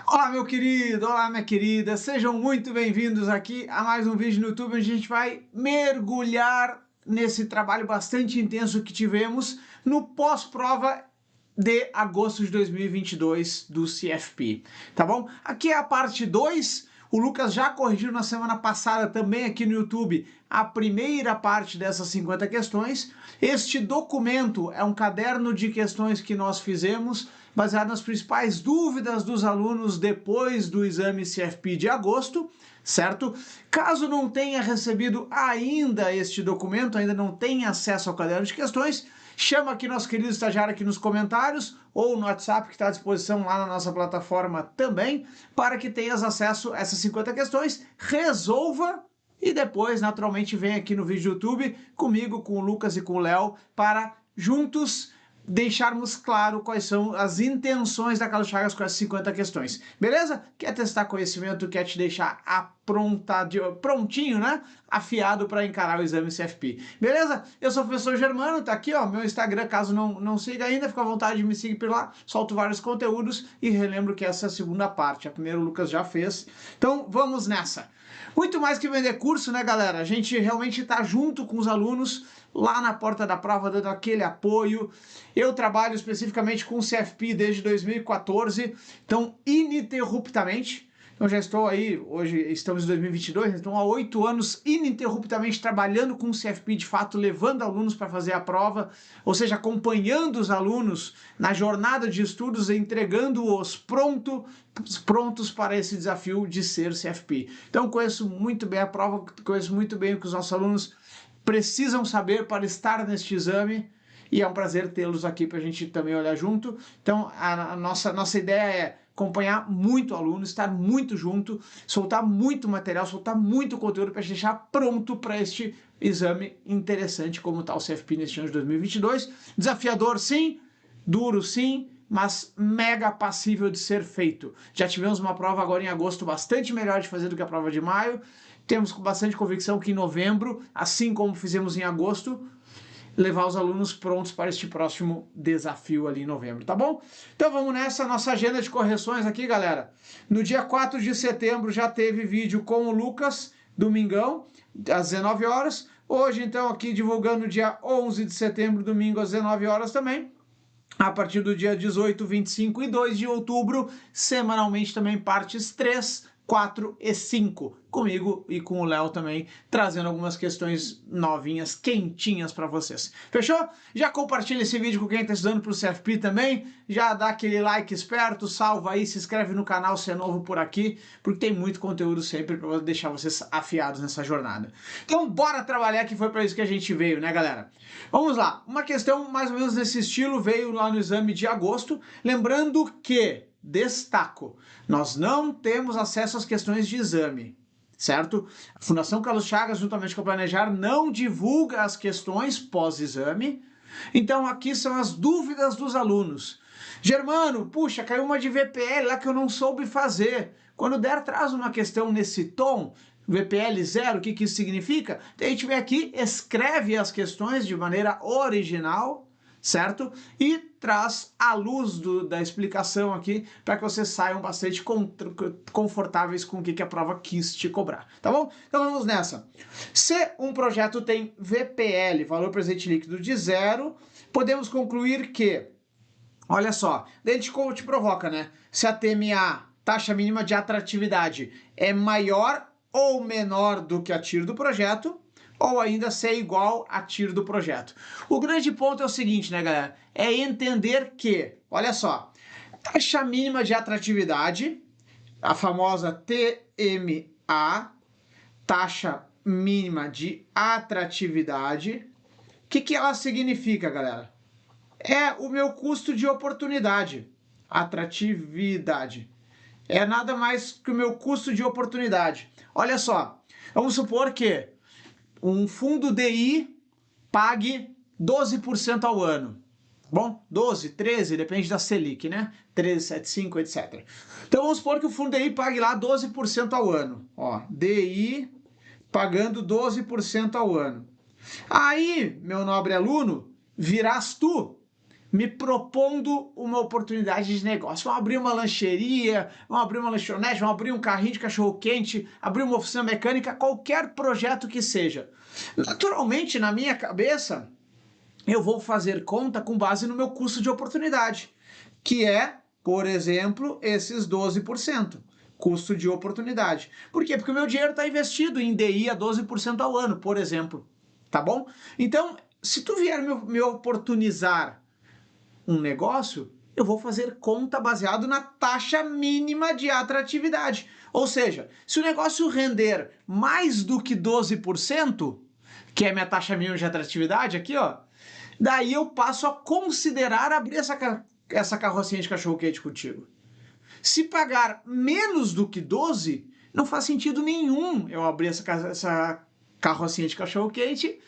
Olá, meu querido, olá, minha querida, sejam muito bem-vindos aqui a mais um vídeo no YouTube onde a gente vai mergulhar nesse trabalho bastante intenso que tivemos no pós-prova de agosto de 2022 do CFP, tá bom? Aqui é a parte 2, o Lucas já corrigiu na semana passada também aqui no YouTube a primeira parte dessas 50 questões. Este documento é um caderno de questões que nós fizemos baseado nas principais dúvidas dos alunos depois do exame CFP de agosto, certo? Caso não tenha recebido ainda este documento, ainda não tenha acesso ao caderno de questões, chama aqui nosso querido estagiário aqui nos comentários ou no WhatsApp que está à disposição lá na nossa plataforma também, para que tenhas acesso a essas 50 questões, resolva e depois naturalmente vem aqui no vídeo do YouTube comigo, com o Lucas e com o Léo para juntos deixarmos claro quais são as intenções da Carlos Chagas com essas 50 questões, beleza? Quer testar conhecimento, quer te deixar prontinho, né? Afiado para encarar o exame CFP, beleza? Eu sou o professor Germano, tá aqui, ó, meu Instagram, caso não siga ainda, fica à vontade de me seguir por lá, solto vários conteúdos e relembro que essa é a segunda parte, a primeira o Lucas já fez, então vamos nessa. Muito mais que vender curso, né, galera? A gente realmente tá junto com os alunos lá na porta da prova, dando aquele apoio. Eu trabalho especificamente com o CFP desde 2014, então ininterruptamente. Então já estou aí, hoje estamos em 2022, então há 8 anos ininterruptamente trabalhando com o CFP, de fato levando alunos para fazer a prova, ou seja, acompanhando os alunos na jornada de estudos e entregando-os prontos para esse desafio de ser CFP. Então conheço muito bem a prova, conheço muito bem o que os nossos alunos precisam saber para estar neste exame, e é um prazer tê-los aqui para a gente também olhar junto. Então a nossa ideia é acompanhar muito o aluno, estar muito junto, soltar muito material, soltar muito conteúdo para deixar pronto para este exame interessante como está o CFP neste ano de 2022. Desafiador sim, duro sim, mas mega passível de ser feito. Já tivemos uma prova agora em agosto bastante melhor de fazer do que a prova de maio. Temos com bastante convicção que em novembro, assim como fizemos em agosto, levar os alunos prontos para este próximo desafio ali em novembro, tá bom? Então vamos nessa, nossa agenda de correções aqui, galera. No dia 4 de setembro já teve vídeo com o Lucas, domingão, às 19 horas. Hoje, então, aqui divulgando dia 11 de setembro, domingo, às 19 horas também. A partir do dia 18, 25 e 2 de outubro, semanalmente também partes 3, 4 e 5, comigo e com o Léo também, trazendo algumas questões novinhas, quentinhas para vocês. Fechou? Já compartilha esse vídeo com quem está estudando para o CFP também, já dá aquele like esperto, salva aí, se inscreve no canal se é novo por aqui, porque tem muito conteúdo sempre para deixar vocês afiados nessa jornada. Então bora trabalhar, que foi para isso que a gente veio, né, galera? Vamos lá, uma questão mais ou menos nesse estilo veio lá no exame de agosto, lembrando que, destaco, nós não temos acesso às questões de exame, certo? A Fundação Carlos Chagas, juntamente com a Planejar, não divulga as questões pós-exame, então aqui são as dúvidas dos alunos. Germano, puxa, caiu uma de VPL lá que eu não soube fazer. Quando der, traz uma questão nesse tom, VPL 0, o que isso significa? Então a gente vem aqui, escreve as questões de maneira original, certo? E traz a luz da explicação aqui para que vocês saiam bastante confortáveis com o que a prova quis te cobrar, tá bom? Então vamos nessa. Se um projeto tem VPL, valor presente líquido de 0, podemos concluir que, olha só, daí a gente te provoca, né? Se a TMA, taxa mínima de atratividade, é maior ou menor do que a TIR do projeto, ou ainda ser igual a TIR do projeto. O grande ponto é o seguinte, né, galera? É entender que, olha só, taxa mínima de atratividade, a famosa TMA, taxa mínima de atratividade, o que ela significa, galera? É o meu custo de oportunidade. Atratividade. É nada mais que o meu custo de oportunidade. Olha só, vamos supor que um fundo DI pague 12% ao ano. Bom, 12, 13, depende da Selic, né? 13,75, etc. Então vamos supor que o fundo DI pague lá 12% ao ano. Ó, DI pagando 12% ao ano. Aí, meu nobre aluno, virás tu. me propondo uma oportunidade de negócio. Vão abrir uma lancheria, vão abrir uma lanchonete, vão abrir um carrinho de cachorro-quente, abrir uma oficina mecânica, qualquer projeto que seja. Naturalmente, na minha cabeça, eu vou fazer conta com base no meu custo de oportunidade, que é, por exemplo, esses 12%. Custo de oportunidade. Por quê? Porque o meu dinheiro está investido em DI a 12% ao ano, por exemplo. Tá bom? Então, se tu vier me oportunizar um negócio, eu vou fazer conta baseado na taxa mínima de atratividade. Ou seja, se o negócio render mais do que 12%, que é a minha taxa mínima de atratividade aqui, ó, daí eu passo a considerar abrir essa carrocinha de cachorro-quente contigo. Se pagar menos do que 12, não faz sentido nenhum eu abrir essa carrocinha de cachorro-quente,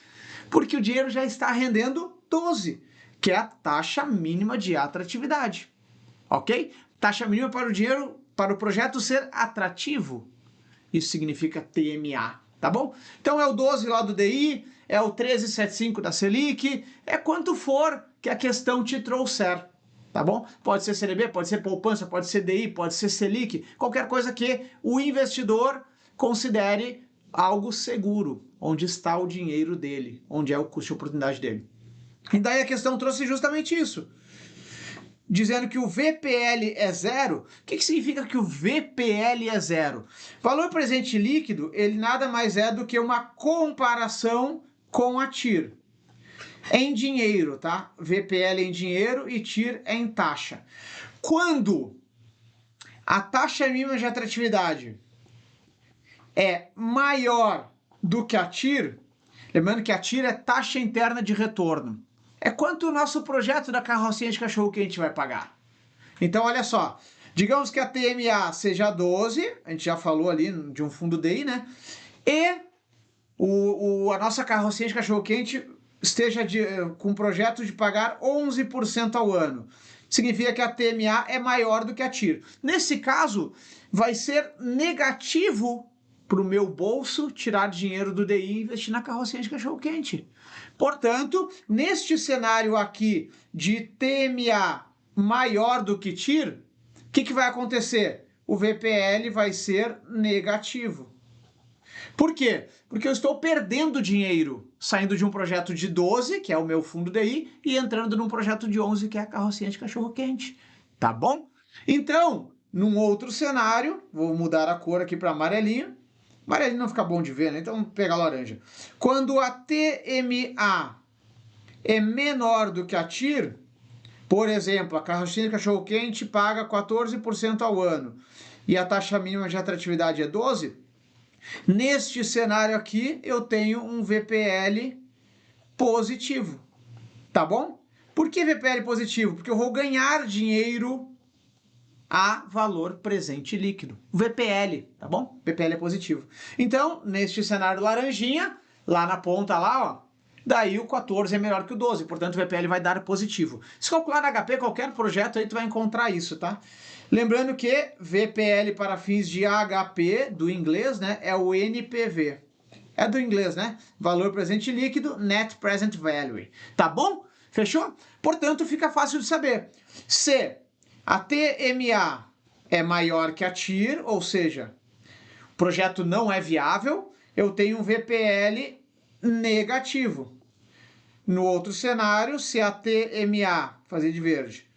porque o dinheiro já está rendendo 12, que é a taxa mínima de atratividade. Ok? Taxa mínima para o dinheiro, para o projeto ser atrativo. Isso significa TMA, tá bom? Então é o 12 lá do DI, é o 13,75 da Selic, é quanto for que a questão te trouxer. Tá bom? Pode ser CDB, pode ser poupança, pode ser DI, pode ser Selic, qualquer coisa que o investidor considere algo seguro, onde está o dinheiro dele, onde é o custo de oportunidade dele. E daí a questão trouxe justamente isso, dizendo que o VPL é zero. O que significa que o VPL é zero? Valor presente líquido, ele nada mais é do que uma comparação com a TIR. Em dinheiro, tá? VPL em dinheiro e TIR em taxa. Quando a taxa mínima de atratividade é maior do que a TIR, lembrando que a TIR é taxa interna de retorno, é quanto o nosso projeto da carrocinha de cachorro-quente vai pagar. Então, olha só, digamos que a TMA seja 12, a gente já falou ali de um fundo DI, né? E a nossa carrocinha de cachorro-quente esteja com um projeto de pagar 11% ao ano. Significa que a TMA é maior do que a TIR. Nesse caso, vai ser negativo para o meu bolso tirar dinheiro do DI e investir na carrocinha de cachorro-quente. Portanto, neste cenário aqui de TMA maior do que TIR, o que vai acontecer? O VPL vai ser negativo. Por quê? Porque eu estou perdendo dinheiro saindo de um projeto de 12, que é o meu fundo DI, e entrando num projeto de 11, que é a carrocinha de cachorro-quente. Tá bom? Então, num outro cenário, vou mudar a cor aqui para amarelinho. Amarelinho não fica bom de ver, né? Então, vou pegar laranja. Quando a TMA é menor do que a TIR, por exemplo, a carrocinha de cachorro-quente paga 14% ao ano e a taxa mínima de atratividade é 12%, neste cenário aqui, eu tenho um VPL positivo, tá bom? Por que VPL positivo? Porque eu vou ganhar dinheiro a valor presente líquido. VPL, tá bom? VPL é positivo. Então, neste cenário laranjinha, lá na ponta lá, ó, daí o 14 é melhor que o 12, portanto o VPL vai dar positivo. Se calcular na HP, qualquer projeto aí tu vai encontrar isso, tá? Lembrando que VPL para fins de HP, do inglês, né, é o NPV. É do inglês, né? Valor presente líquido, Net Present Value. Tá bom? Fechou? Portanto, fica fácil de saber. Se a TMA é maior que a TIR, ou seja, o projeto não é viável, eu tenho um VPL negativo. No outro cenário, se a TMA, fazer de verde,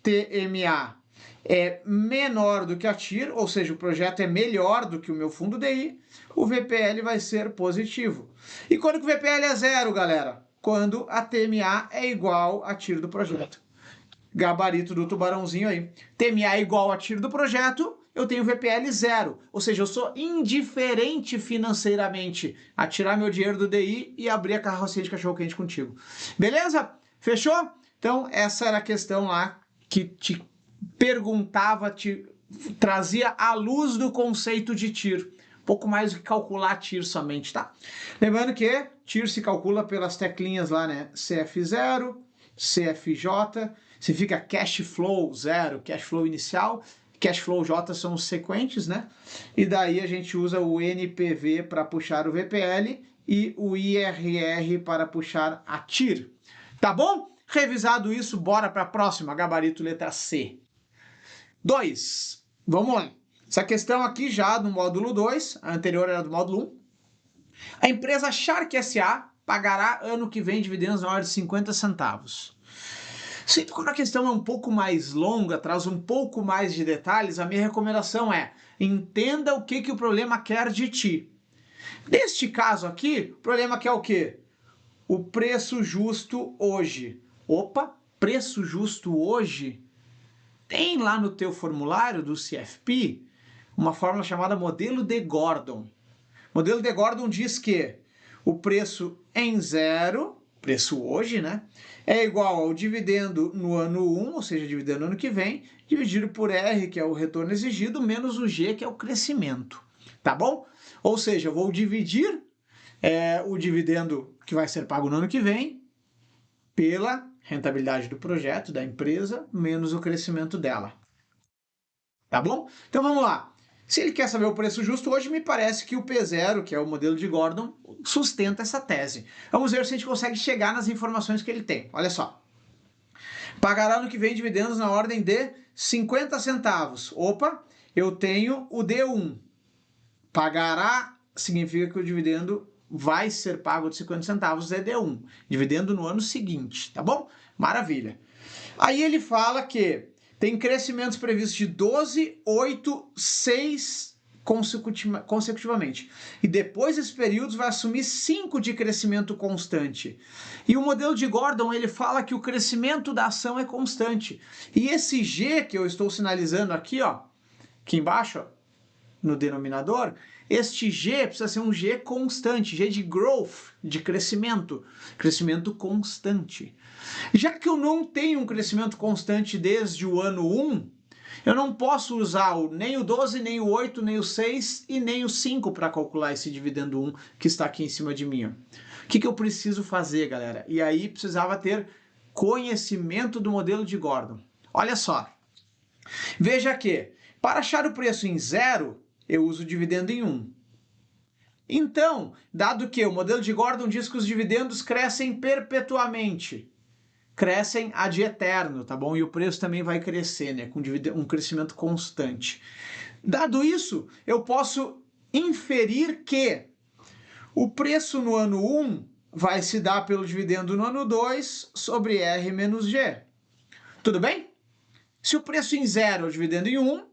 TMA é menor do que a TIR, ou seja, o projeto é melhor do que o meu fundo DI, o VPL vai ser positivo. E quando que o VPL é zero, galera? Quando a TMA é igual à TIR do projeto. Gabarito do tubarãozinho aí. TMA é igual à TIR do projeto, eu tenho VPL zero. Ou seja, eu sou indiferente financeiramente a tirar meu dinheiro do DI e abrir a carrocinha de cachorro-quente contigo. Beleza? Fechou? Então, essa era a questão lá que te perguntava, te trazia à luz do conceito de TIR. Pouco mais do que calcular TIR somente, tá? Lembrando que TIR se calcula pelas teclinhas lá, né? CF0, CFJ, significa cash flow zero, cash flow inicial, cash flow J são os sequentes, né? E daí a gente usa o NPV para puxar o VPL e o IRR para puxar a TIR. Tá bom? Revisado isso, bora para a próxima, gabarito letra C. 2. Vamos lá. Essa questão aqui já do módulo 2, a anterior era do módulo 1. A empresa Shark S.A. pagará ano que vem dividendos na ordem de 50 centavos. Sempre quando a questão é um pouco mais longa, traz um pouco mais de detalhes, a minha recomendação é entenda o que o problema quer de ti. Neste caso aqui, o problema quer o quê? O preço justo hoje. Opa, preço justo hoje? Tem lá no teu formulário do CFP uma fórmula chamada modelo de Gordon. O modelo de Gordon diz que o preço em zero, preço hoje, né, é igual ao dividendo no ano 1, ou seja, dividendo no ano que vem, dividido por R, que é o retorno exigido, menos o G, que é o crescimento. Tá bom? Ou seja, eu vou dividir o dividendo que vai ser pago no ano que vem pela rentabilidade do projeto, da empresa, menos o crescimento dela. Tá bom? Então vamos lá. Se ele quer saber o preço justo, hoje me parece que o P0, que é o modelo de Gordon, sustenta essa tese. Vamos ver se a gente consegue chegar nas informações que ele tem. Olha só. Pagará ano que vem dividendos na ordem de 50 centavos. Opa, eu tenho o D1. Pagará significa que o dividendo vai ser pago de 50 centavos, é D1. Dividendo no ano seguinte, tá bom? Maravilha. Aí ele fala que tem crescimentos previstos de 12, 8, 6 consecutivamente. E depois desses períodos vai assumir 5 de crescimento constante. E o modelo de Gordon, ele fala que o crescimento da ação é constante. E esse G que eu estou sinalizando aqui, ó, aqui embaixo, ó, no denominador, este G precisa ser um G constante, G de growth, de crescimento constante. Já que eu não tenho um crescimento constante desde o ano 1, eu não posso usar nem o 12, nem o 8, nem o 6 e nem o 5 para calcular esse dividendo 1 que está aqui em cima de mim. O que eu preciso fazer, galera? E aí precisava ter conhecimento do modelo de Gordon. Olha só. Veja que, para achar o preço em 0, eu uso o dividendo em 1. Então, dado que o modelo de Gordon diz que os dividendos crescem perpetuamente, crescem ad eterno, tá bom? E o preço também vai crescer, né? Com um crescimento constante. Dado isso, eu posso inferir que o preço no ano 1 vai se dar pelo dividendo no ano 2 sobre R menos G. Tudo bem? Se o preço em 0 é o dividendo em 1,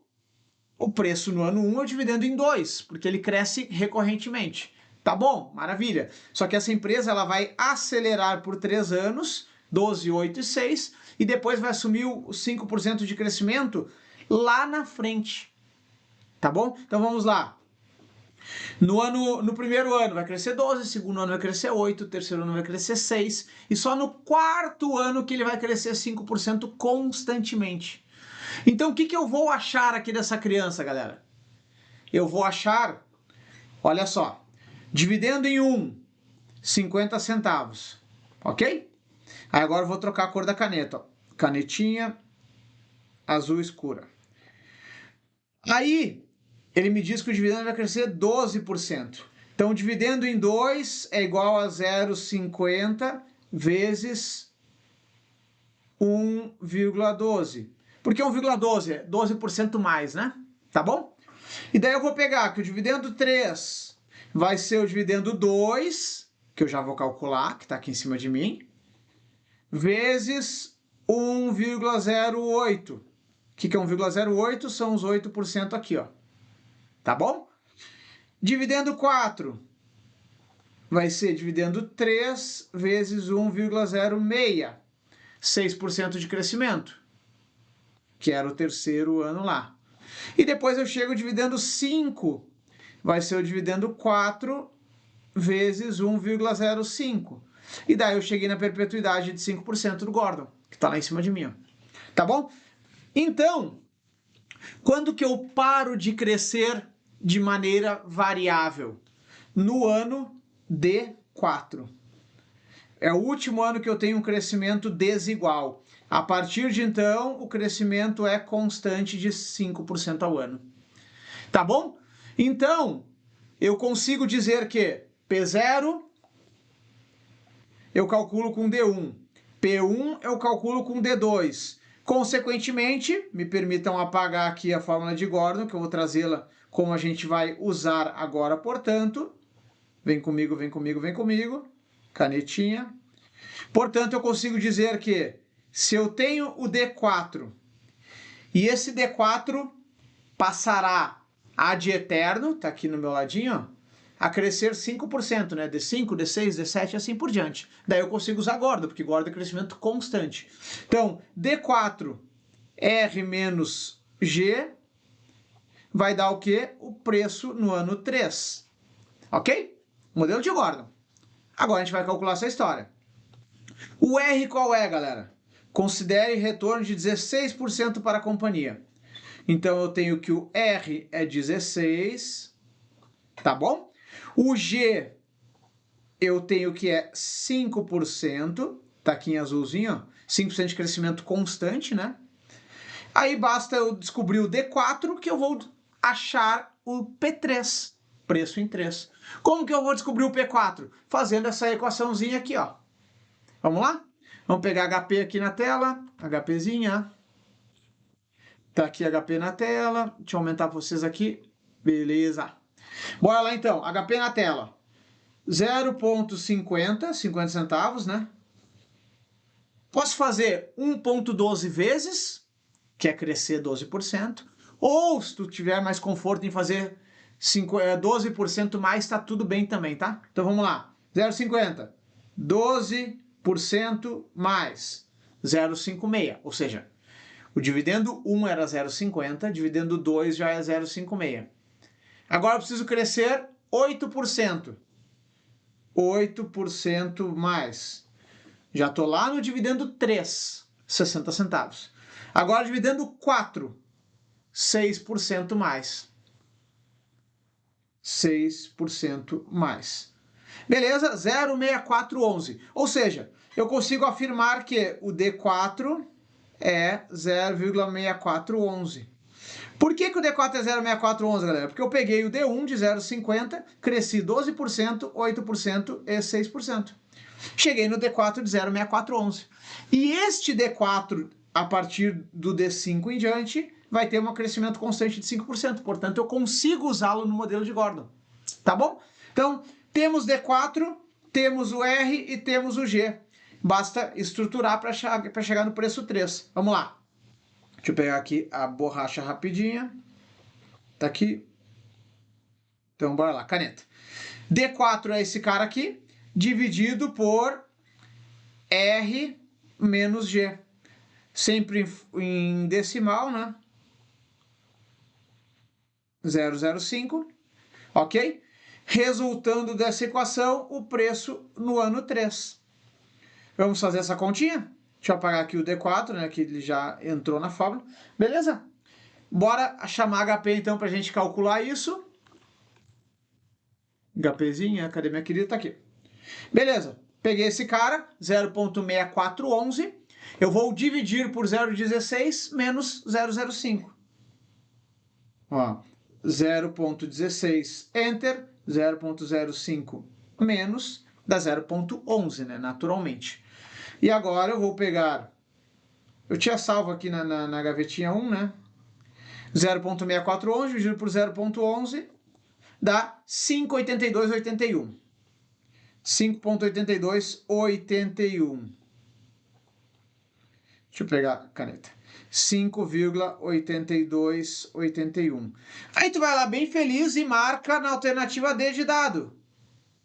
o preço no ano 1 é o dividendo em 2, porque ele cresce recorrentemente. Tá bom? Maravilha. Só que essa empresa ela vai acelerar por 3 anos, 12, 8 e 6, e depois vai assumir os 5% de crescimento lá na frente. Tá bom? Então vamos lá. No primeiro ano vai crescer 12, segundo ano vai crescer 8, terceiro ano vai crescer 6, e só no quarto ano que ele vai crescer 5% constantemente. Então o que eu vou achar aqui dessa criança, galera? Eu vou achar, olha só, dividendo em 1, 50 centavos, ok? Aí agora eu vou trocar a cor da caneta, ó. Canetinha azul escura. Aí ele me diz que o dividendo vai crescer 12%. Então o dividendo em 2 é igual a 0,50 vezes 1,12. Por que 1,12? É 12% mais, né? Tá bom? E daí eu vou pegar que o dividendo 3 vai ser o dividendo 2, que eu já vou calcular, que está aqui em cima de mim, vezes 1,08. O que é 1,08? São os 8% aqui, ó. Tá bom? Dividendo 4 vai ser dividendo 3 vezes 1,06. 6% de crescimento, que era o terceiro ano lá. E depois eu chego ao dividendo 5, vai ser o dividendo 4 vezes 1,05. E daí eu cheguei na perpetuidade de 5% do Gordon, que está lá em cima de mim. Ó. Tá bom? Então, quando que eu paro de crescer de maneira variável? No ano D4. É o último ano que eu tenho um crescimento desigual. A partir de então, o crescimento é constante de 5% ao ano. Tá bom? Então, eu consigo dizer que P0 eu calculo com D1. P1 eu calculo com D2. Consequentemente, me permitam apagar aqui a fórmula de Gordon, que eu vou trazê-la como a gente vai usar agora, portanto. Vem comigo, vem comigo, vem comigo. Canetinha. Portanto, eu consigo dizer que se eu tenho o D4 e esse D4 passará ad eterno, tá aqui no meu ladinho, ó, a crescer 5%, né? D5, D6, D7 e assim por diante. Daí eu consigo usar Gordon, porque Gordon é crescimento constante. Então, D4 R menos G vai dar o quê? O preço no ano 3. Ok? Modelo de Gordon. Agora a gente vai calcular essa história. O R qual é, galera? Considere retorno de 16% para a companhia. Então eu tenho que o R é 16, tá bom? O G eu tenho que é 5%, tá aqui em azulzinho, ó, 5% de crescimento constante, né? Aí basta eu descobrir o D4 que eu vou achar o P3, preço em 3. Como que eu vou descobrir o P4? Fazendo essa equaçãozinha aqui, ó. Vamos lá? Vamos pegar HP aqui na tela, HPzinha. Tá aqui HP na tela, deixa eu aumentar para vocês aqui. Beleza. Bora lá então, HP na tela. 0,50, 50 centavos, né? Posso fazer 1,12 vezes, que é crescer 12%, ou se tu tiver mais conforto em fazer 12% mais, tá tudo bem também, tá? Então vamos lá, 0,50, 12% mais 0,56, ou seja, o dividendo 1 era 0,50, dividendo 2 já é 0,56. Agora eu preciso crescer 8%. 8% mais. Já estou lá no dividendo 3, 60 centavos. Agora dividendo 4, 6% mais. 6% mais. Beleza? 0,6411. Ou seja, eu consigo afirmar que o D4 é 0,6411. Por que o D4 é 0,6411, galera? Porque eu peguei o D1 de 0,50, cresci 12%, 8% e 6%. Cheguei no D4 de 0,6411. E este D4, a partir do D5 em diante, vai ter um crescimento constante de 5%. Portanto, eu consigo usá-lo no modelo de Gordon. Tá bom? Então, temos D4, temos o R e temos o G. Basta estruturar para chegar no preço 3. Vamos lá. Deixa eu pegar aqui a borracha rapidinha. Tá aqui. Então, bora lá. Caneta. D4 é esse cara aqui, dividido por R menos G. Sempre em decimal, né? 0,05. Ok? Resultando dessa equação, o preço no ano 3. Vamos fazer essa continha? Deixa eu apagar aqui o D4, né? Que ele já entrou na fórmula. Beleza? Bora chamar HP então para a gente calcular isso. HPzinha, cadê minha querida? Tá aqui. Beleza. Peguei esse cara, 0,6411. Eu vou dividir por 0,16 menos 0,05. Ó, 0,16, Enter, 0,05 menos, dá 0,11, né? Naturalmente. E agora eu vou pegar... Eu tinha salvo aqui na gavetinha 1, né? 0,6411 dividido por 0,11 dá 5,8281. 5,8281. Deixa eu pegar a caneta. 5,8281. Aí tu vai lá bem feliz e marca na alternativa D de dado.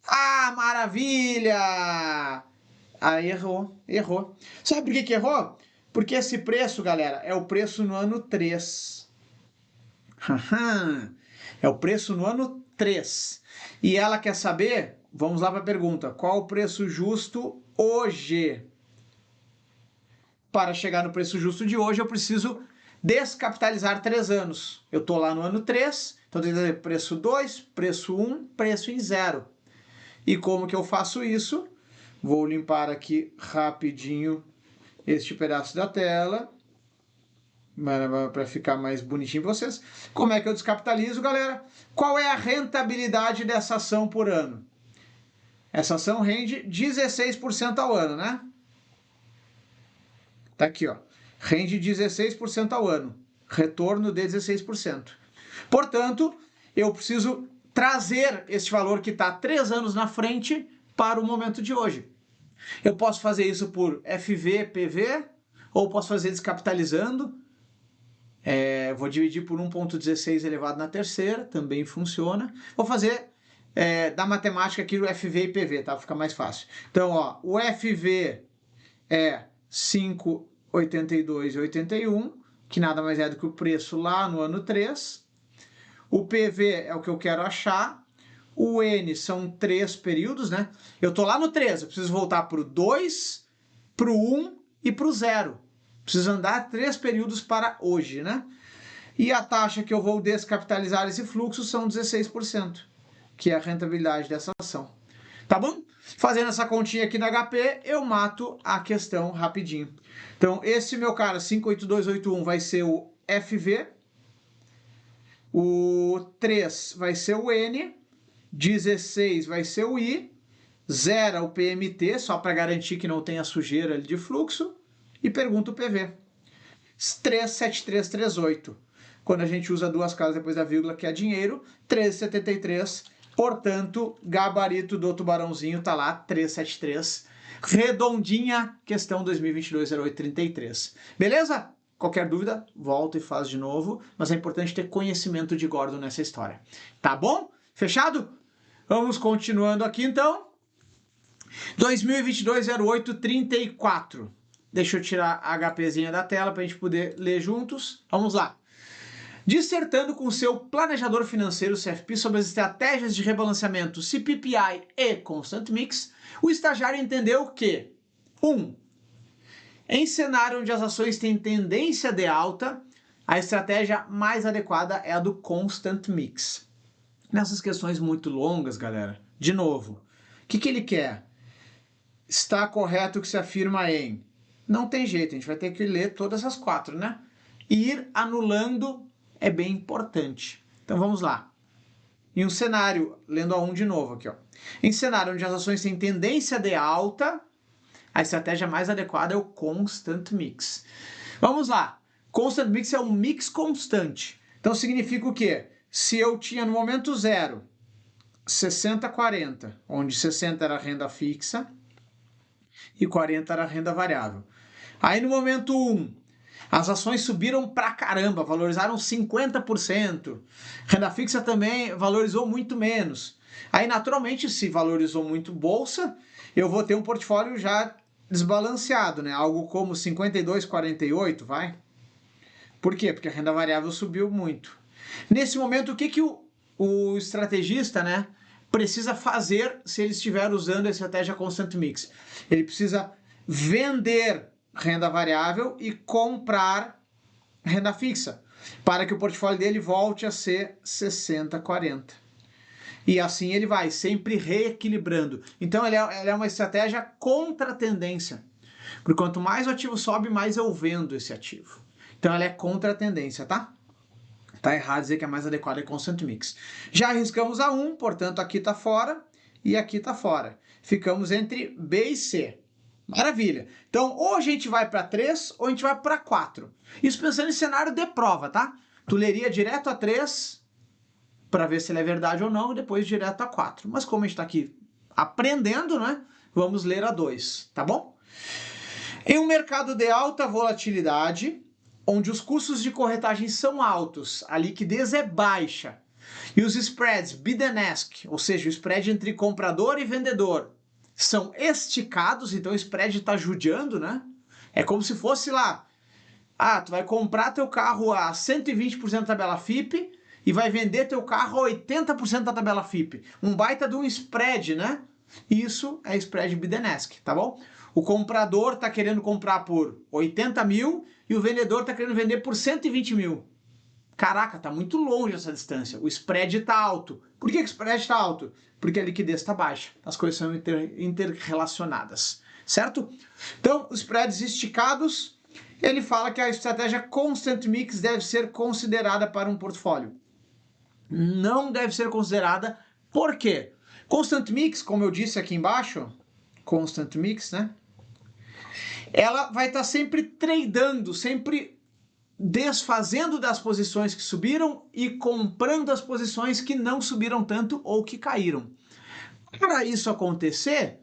Ah, maravilha! Aí errou, errou. Sabe por que errou? Porque esse preço, galera, é o preço no ano 3. É o preço no ano 3. E ela quer saber, vamos lá para a pergunta, qual o preço justo hoje? Para chegar no preço justo de hoje, eu preciso descapitalizar 3 anos. Eu estou lá no ano 3, então eu tenho que dizer preço 2, preço 1, preço em 0. E como que eu faço isso? Vou limpar aqui rapidinho este pedaço da tela, para ficar mais bonitinho para vocês. Como é que eu descapitalizo, galera? Qual é a rentabilidade dessa ação por ano? Essa ação rende 16% ao ano, né? Tá aqui, ó. Rende 16% ao ano. Retorno de 16%. Portanto, eu preciso trazer este valor que está 3 anos na frente para o momento de hoje. Eu posso fazer isso por FV, PV, ou posso fazer descapitalizando. Vou dividir por 1,16 elevado na terceira, também funciona. Vou fazer da matemática aqui o FV e PV, tá? Fica mais fácil. Então, ó, o FV é 5,82,81, que nada mais é do que o preço lá no ano 3. O PV é o que eu quero achar. O N são 3 períodos, né? Eu tô lá no 3, eu preciso voltar para o 2, para o 1 e para o 0. Preciso andar 3 períodos para hoje, né? E a taxa que eu vou descapitalizar esse fluxo são 16%, que é a rentabilidade dessa ação. Tá bom? Fazendo essa continha aqui na HP, eu mato a questão rapidinho. Então, esse meu cara, 58281, vai ser o FV. O 3 vai ser o N. 16 vai ser o I. 0 o PMT, só para garantir que não tenha sujeira ali de fluxo. E pergunta o PV. 37338. Quando a gente usa duas casas depois da vírgula, que é dinheiro, 1373. Portanto, gabarito do tubarãozinho tá lá, 373. Redondinha, questão 2022-0833. Beleza? Qualquer dúvida, volta e faz de novo. Mas é importante ter conhecimento de Gordon nessa história. Tá bom? Fechado? Vamos continuando aqui, então. 2022-0834. Deixa eu tirar a HPzinha da tela para a gente poder ler juntos. Vamos lá. Dissertando com seu planejador financeiro CFP sobre as estratégias de rebalanceamento CPPI e Constant Mix, o estagiário entendeu que 1. Em cenário onde as ações têm tendência de alta, a estratégia mais adequada é a do Constant Mix. Nessas questões muito longas, galera, de novo, o que ele quer? Está correto o que se afirma em... Não tem jeito, a gente vai ter que ler todas as 4, né? Ir anulando é bem importante. Então vamos lá. Em um cenário, lendo a 1 de novo aqui, ó. Em cenário onde as ações têm tendência de alta, a estratégia mais adequada é o Constant Mix. Vamos lá. Constant Mix é um mix constante. Então significa o quê? Se eu tinha no momento 0, 60-40, onde 60 era renda fixa e 40 era renda variável. Aí no momento 1, as ações subiram pra caramba, valorizaram 50%. Renda fixa também valorizou muito menos. Aí naturalmente, se valorizou muito bolsa, eu vou ter um portfólio já desbalanceado, né? Algo como 52-48, vai? Por quê? Porque a renda variável subiu muito. Nesse momento, o que o estrategista, né, precisa fazer se ele estiver usando a estratégia Constant Mix? Ele precisa vender renda variável e comprar renda fixa, para que o portfólio dele volte a ser 60-40. E assim ele vai, sempre reequilibrando. Então ele é uma estratégia contra a tendência. Porque quanto mais o ativo sobe, mais eu vendo esse ativo. Então ela é contra a tendência, tá? Tá errado dizer que a mais adequada é Constant Mix. Já arriscamos a 1, portanto aqui tá fora e aqui tá fora. Ficamos entre B e C. Maravilha. Então, ou a gente vai para 3 ou a gente vai para 4. Isso pensando em cenário de prova, tá? Tu leria direto a 3 para ver se ele é verdade ou não e depois direto a 4. Mas como a gente está aqui aprendendo, né? Vamos ler a 2, tá bom? Em um mercado de alta volatilidade, onde os custos de corretagem são altos, a liquidez é baixa e os spreads bid and ask, ou seja, o spread entre comprador e vendedor, são esticados, então o spread está judiando, né? É como se fosse lá, tu vai comprar teu carro a 120% da tabela FIPE e vai vender teu carro a 80% da tabela FIPE. Um baita de um spread, né? Isso é spread bid and ask, tá bom? O comprador está querendo comprar por 80 mil e o vendedor está querendo vender por 120 mil. Caraca, tá muito longe essa distância. O spread está alto. Por que o spread está alto? Porque a liquidez está baixa. As coisas são interrelacionadas, certo? Então, os spreads esticados, ele fala que a estratégia Constant Mix deve ser considerada para um portfólio. Não deve ser considerada. Por quê? Constant Mix, como eu disse aqui embaixo, Constant Mix, né? ela vai estar sempre tradando, sempre desfazendo das posições que subiram e comprando as posições que não subiram tanto ou que caíram. Para isso acontecer,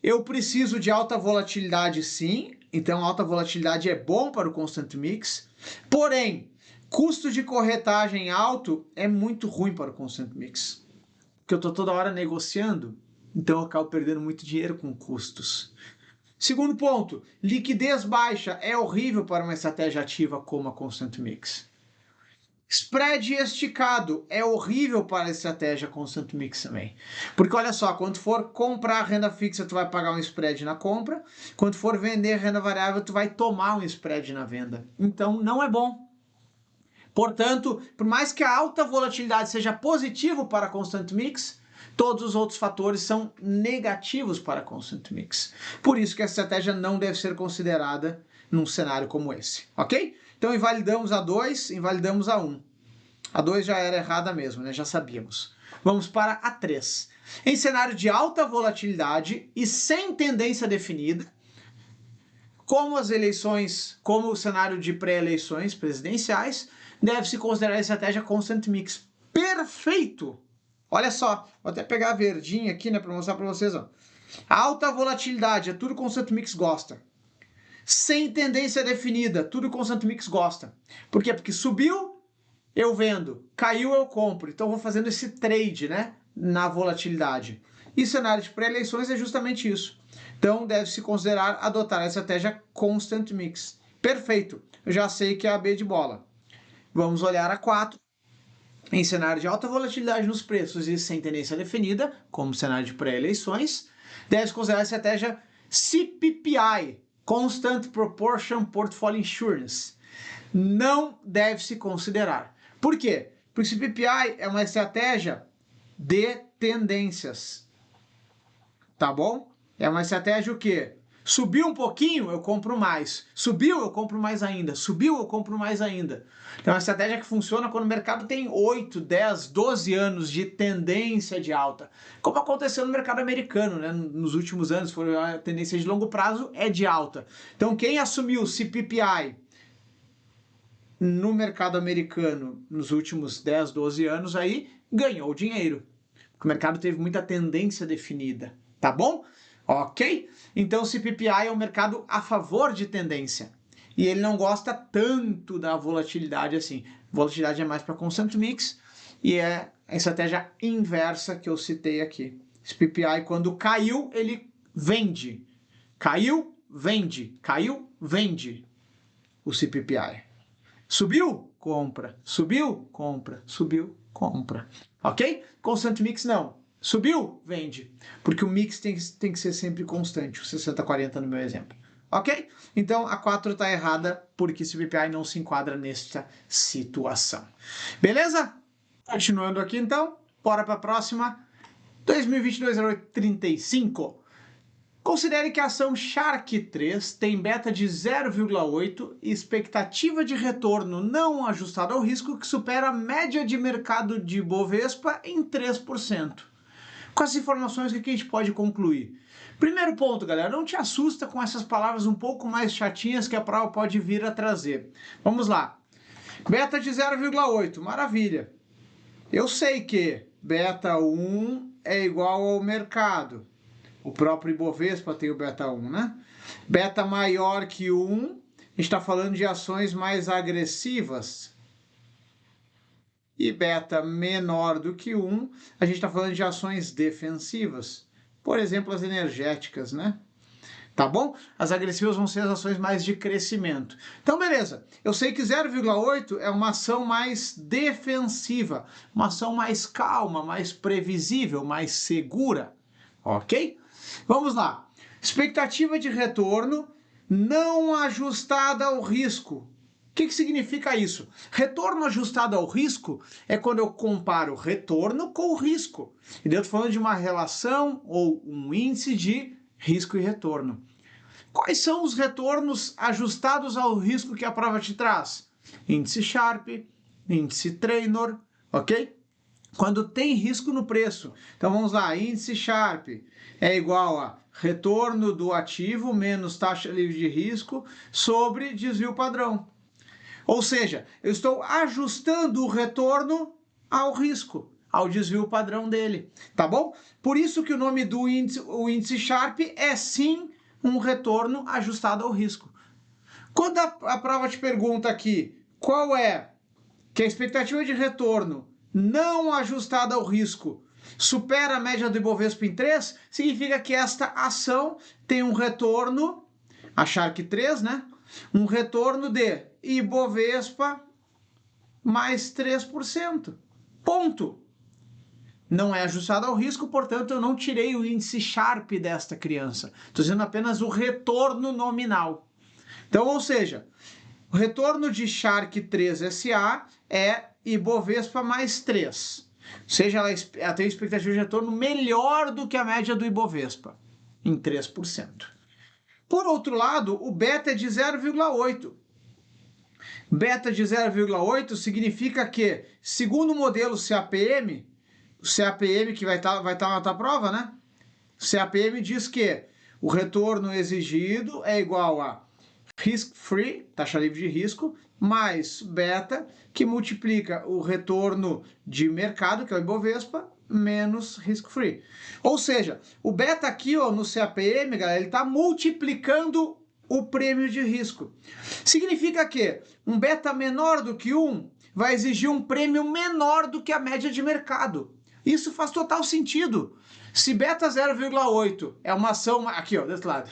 eu preciso de alta volatilidade sim, então alta volatilidade é bom para o Constant Mix, porém, custo de corretagem alto é muito ruim para o Constant Mix, porque eu estou toda hora negociando, então eu acabo perdendo muito dinheiro com custos. Segundo ponto, liquidez baixa é horrível para uma estratégia ativa como a Constant Mix. Spread esticado é horrível para a estratégia Constant Mix também. Porque olha só, quando for comprar renda fixa, tu vai pagar um spread na compra. Quando for vender renda variável, tu vai tomar um spread na venda. Então, não é bom. Portanto, por mais que a alta volatilidade seja positivo para a Constant Mix, todos os outros fatores são negativos para a Constant Mix. Por isso que a estratégia não deve ser considerada num cenário como esse, ok? Então invalidamos a 2, invalidamos a 1. A 2 já era errada mesmo, né? Já sabíamos. Vamos para a 3. Em cenário de alta volatilidade e sem tendência definida, como as eleições, como o cenário de pré-eleições presidenciais, deve-se considerar a estratégia Constant Mix. Perfeito! Olha só, vou até pegar a verdinha aqui, né, para mostrar para vocês, ó. Alta volatilidade, é tudo Constant Mix gosta. Sem tendência definida, tudo Constant Mix gosta. Por quê? Porque subiu, eu vendo, caiu, eu compro. Então, eu vou fazendo esse trade, né, na volatilidade. E cenário de pré-eleições é justamente isso. Então, deve-se considerar adotar a estratégia Constant Mix. Perfeito, eu já sei que é a B de bola. Vamos olhar a 4. Em cenário de alta volatilidade nos preços e sem tendência definida, como cenário de pré-eleições, deve-se considerar a estratégia CPPI, Constant Proportion Portfolio Insurance. Não deve-se considerar. Por quê? Porque CPPI é uma estratégia de tendências. Tá bom? É uma estratégia o quê? Subiu um pouquinho, eu compro mais. Subiu, eu compro mais ainda. Subiu, eu compro mais ainda. Então, é uma estratégia que funciona quando o mercado tem 8, 10, 12 anos de tendência de alta. Como aconteceu no mercado americano, né? Nos últimos anos, foi a tendência de longo prazo é de alta. Então, quem assumiu o CPPI no mercado americano nos últimos 10, 12 anos aí, ganhou dinheiro. Porque o mercado teve muita tendência definida. Tá bom? Ok? Então o CPPI é um mercado a favor de tendência. E ele não gosta tanto da volatilidade assim. Volatilidade é mais para Constant Mix e é a estratégia inversa que eu citei aqui. CPPI, quando caiu, ele vende. Caiu, vende. Caiu, vende. O CPPI. Subiu, compra. Subiu, compra. Subiu, compra. Ok? Constant Mix não. Subiu, vende. Porque o mix tem que ser sempre constante, o 60-40 no meu exemplo. Ok? Então a 4 está errada porque esse CPPI não se enquadra nesta situação. Beleza? Continuando aqui então, bora para a próxima. 2022-08-35. Considere que a ação Shark 3 tem beta de 0,8 e expectativa de retorno não ajustada ao risco que supera a média de mercado de Bovespa em 3%. Com as informações, o que a gente pode concluir? Primeiro ponto, galera, não te assusta com essas palavras um pouco mais chatinhas que a prova pode vir a trazer. Vamos lá. Beta de 0,8, maravilha. Eu sei que beta 1 é igual ao mercado. O próprio Ibovespa tem o beta 1, né? Beta maior que 1, a gente está falando de ações mais agressivas. E beta menor do que 1, a gente está falando de ações defensivas. Por exemplo, as energéticas, né? Tá bom? As agressivas vão ser as ações mais de crescimento. Então, beleza. Eu sei que 0,8 é uma ação mais defensiva, uma ação mais calma, mais previsível, mais segura. Ok? Vamos lá. Expectativa de retorno não ajustada ao risco. O que significa isso? Retorno ajustado ao risco é quando eu comparo retorno com o risco. E eu estou falando de uma relação ou um índice de risco e retorno. Quais são os retornos ajustados ao risco que a prova te traz? Índice Sharpe, índice Treynor, ok? quando tem risco no preço. Então vamos lá, índice Sharp é igual a retorno do ativo menos taxa livre de risco sobre desvio padrão. Ou seja, eu estou ajustando o retorno ao risco, ao desvio padrão dele, tá bom? Por isso que o nome do índice, o índice Sharp, é sim um retorno ajustado ao risco. Quando a prova te pergunta aqui qual é que a expectativa de retorno não ajustada ao risco supera a média do Ibovespa em 3, significa que esta ação tem um retorno, a Shark 3, né? Um retorno de Ibovespa mais 3%. Ponto. Não é ajustado ao risco, portanto eu não tirei o índice Sharp desta criança. Estou dizendo apenas o retorno nominal. Então, ou seja, o retorno de Shark 3 SA é Ibovespa mais 3. Ou seja, ela tem expectativa de retorno melhor do que a média do Ibovespa, em 3%. Por outro lado, o beta é de 0,8. Beta de 0,8 significa que, segundo o modelo CAPM, o CAPM que vai estar na tua prova, né? O CAPM diz que o retorno exigido é igual a risk-free, taxa livre de risco, mais beta, que multiplica o retorno de mercado, que é o Ibovespa, menos risk-free. Ou seja, o beta aqui ó, no CAPM, galera, ele está multiplicando o prêmio de risco. Significa que um beta menor do que 1 vai exigir um prêmio menor do que a média de mercado. Isso faz total sentido. Se beta 0,8 é uma ação... Aqui, ó, desse lado.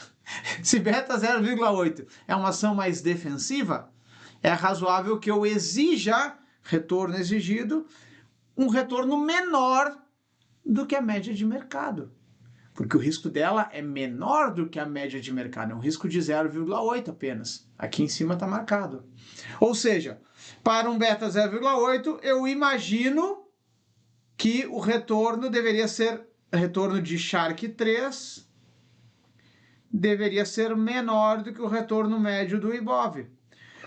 Se beta 0,8 é uma ação mais defensiva, é razoável que eu exija, retorno exigido, um retorno menor do que a média de mercado. Porque o risco dela é menor do que a média de mercado. É um risco de 0,8 apenas. Aqui em cima está marcado. Ou seja, para um beta 0,8, eu imagino que o retorno deveria ser, retorno de Shark 3, deveria ser menor do que o retorno médio do Ibov.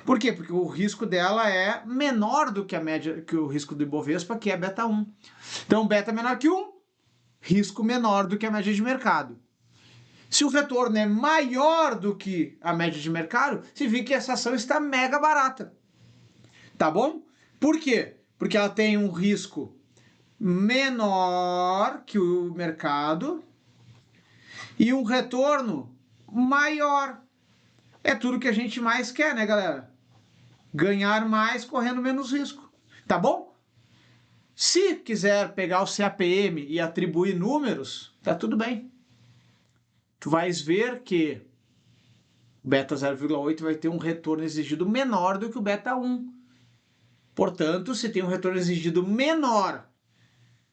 Por quê? Porque o risco dela é menor do que a média, que o risco do Ibovespa, que é beta 1. Então, beta menor que 1, risco menor do que a média de mercado. Se o retorno é maior do que a média de mercado, significa que essa ação está mega barata. Tá bom? Por quê? Porque ela tem um risco menor que o mercado e um retorno maior. É tudo que a gente mais quer, né, galera? Ganhar mais correndo menos risco. Tá bom? Se quiser pegar o CAPM e atribuir números, tá tudo bem. Tu vais ver que o beta 0,8 vai ter um retorno exigido menor do que o beta 1. Portanto, se tem um retorno exigido menor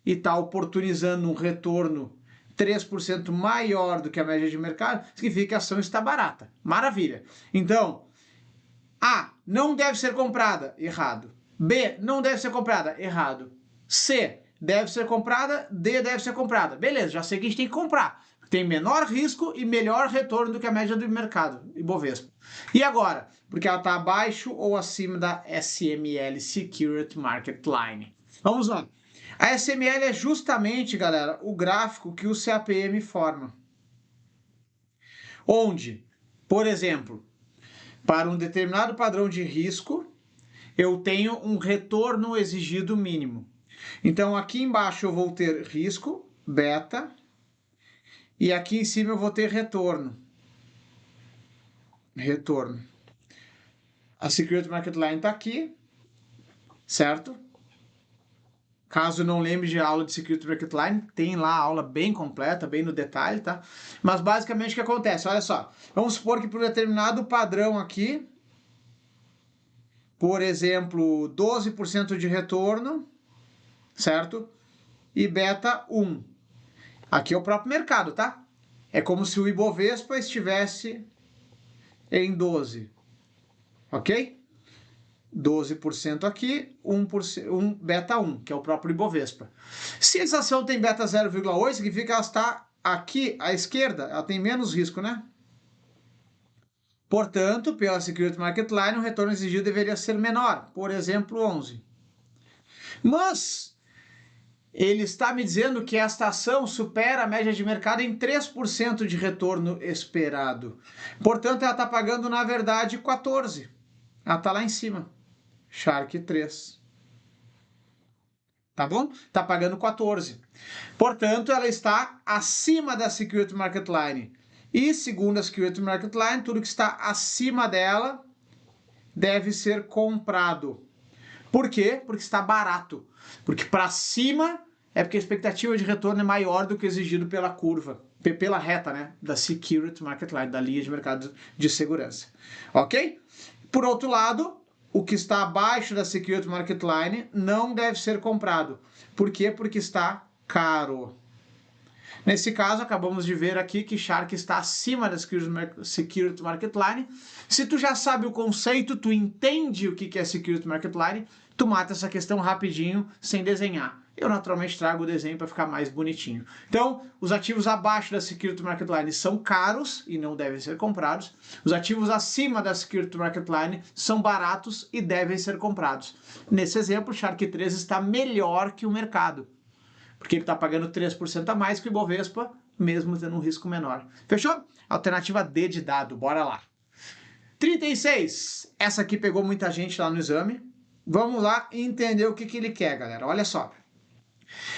e está oportunizando um retorno 3% maior do que a média de mercado, significa que a ação está barata. Maravilha. Então, A, não deve ser comprada. Errado. B, não deve ser comprada. Errado. C, deve ser comprada. D, deve ser comprada. Beleza, já sei que a gente tem que comprar. Tem menor risco e melhor retorno do que a média do mercado, Ibovespa. E agora? Porque ela está abaixo ou acima da SML, Security Market Line. Vamos lá. A SML é justamente, galera, o gráfico que o CAPM forma. Onde, por exemplo, para um determinado padrão de risco, eu tenho um retorno exigido mínimo. Então, aqui embaixo eu vou ter risco, beta, e aqui em cima eu vou ter retorno. Retorno. A Security Market Line está aqui, certo? Caso não lembre de aula de Security Market Line, tem lá a aula bem completa, bem no detalhe, tá? Mas basicamente o que acontece? Olha só, vamos supor que por determinado padrão aqui, por exemplo, 12% de retorno, certo? E beta 1. Aqui é o próprio mercado, tá? É como se o Ibovespa estivesse em 12, ok? 12% aqui, 1%, beta 1, que é o próprio Ibovespa. Se essa ação tem beta 0,8, significa que ela está aqui à esquerda, ela tem menos risco, né? Portanto, pela Security Market Line, o retorno exigido deveria ser menor, por exemplo, 11. Mas, ele está me dizendo que esta ação supera a média de mercado em 3% de retorno esperado. Portanto, ela está pagando, na verdade, 14. Ela está lá em cima. Shark 3. Tá bom? Está pagando 14. Portanto, ela está acima da Security Market Line. E, segundo a Security Market Line, tudo que está acima dela deve ser comprado. Por quê? Porque está barato. Porque para cima é porque a expectativa de retorno é maior do que exigido pela curva, pela reta, né, da Security Market Line, da linha de mercado de segurança. Ok? Por outro lado, o que está abaixo da Security Market Line não deve ser comprado. Por quê? Porque está caro. Nesse caso, acabamos de ver aqui que Shark está acima da Security Market Line. Se tu já sabe o conceito, tu entende o que é Security Market Line, tu mata essa questão rapidinho, sem desenhar. Eu naturalmente trago o desenho para ficar mais bonitinho. Então, os ativos abaixo da Security Market Line são caros e não devem ser comprados. Os ativos acima da Security Market Line são baratos e devem ser comprados. Nesse exemplo, Shark 3 está melhor que o mercado, porque ele está pagando 3% a mais que o Ibovespa, mesmo tendo um risco menor. Fechou? Alternativa D de dado, bora lá. 36, essa aqui pegou muita gente lá no exame. Vamos lá entender o que ele quer, galera. Olha só.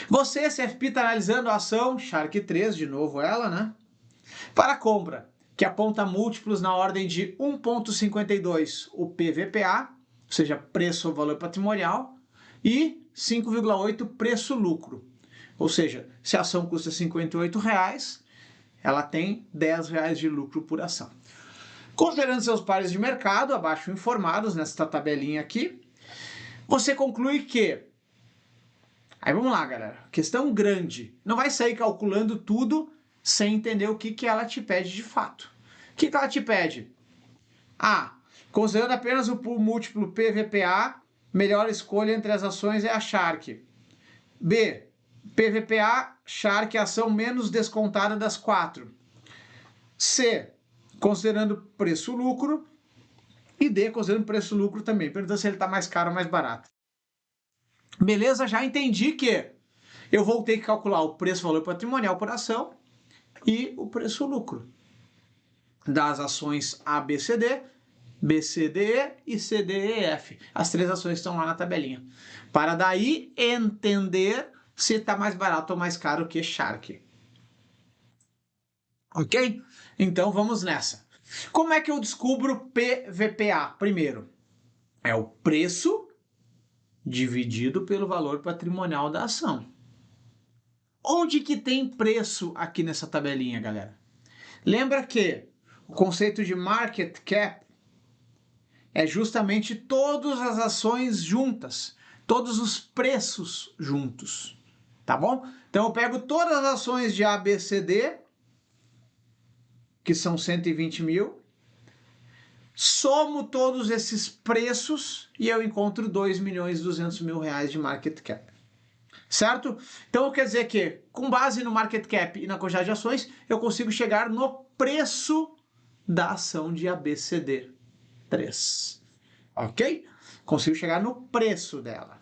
Você, CFP, está analisando a ação Shark 3, de novo ela, né? Para compra, que aponta múltiplos na ordem de 1,52 o PVPA, ou seja, preço ou valor patrimonial, e 5,8 preço-lucro. Ou seja, se a ação custa R$ 58, ela tem R$ 10 de lucro por ação. Considerando seus pares de mercado, abaixo informados, nesta tabelinha aqui, você conclui que... Aí vamos lá, galera. Questão grande. Não vai sair calculando tudo sem entender o que ela te pede de fato. O que ela te pede? A. Considerando apenas o múltiplo PVPA, melhor escolha entre as ações é a Shark. B. PVPA, Shark é a ação menos descontada das 4. C. Considerando preço-lucro. E D. Considerando preço-lucro também. Perguntando se ele está mais caro ou mais barato. Beleza? Já entendi que eu vou ter que calcular o preço-valor patrimonial por ação e o preço-lucro das ações ABCD, BCDE e CDEF. As três ações estão lá na tabelinha. Para daí entender se está mais barato ou mais caro que Shark. Ok? Então vamos nessa. Como é que eu descubro PVPA? Primeiro, é o preço dividido pelo valor patrimonial da ação. Onde que tem preço aqui nessa tabelinha, galera? Lembra que o conceito de market cap é justamente todas as ações juntas, todos os preços juntos, tá bom? Então eu pego todas as ações de ABCD, que são 120 mil, somo todos esses preços e eu encontro 2.200.000 de market cap. Certo? Então quer dizer que, com base no market cap e na quantidade de ações, eu consigo chegar no preço da ação de ABCD 3. Ok? Consigo chegar no preço dela.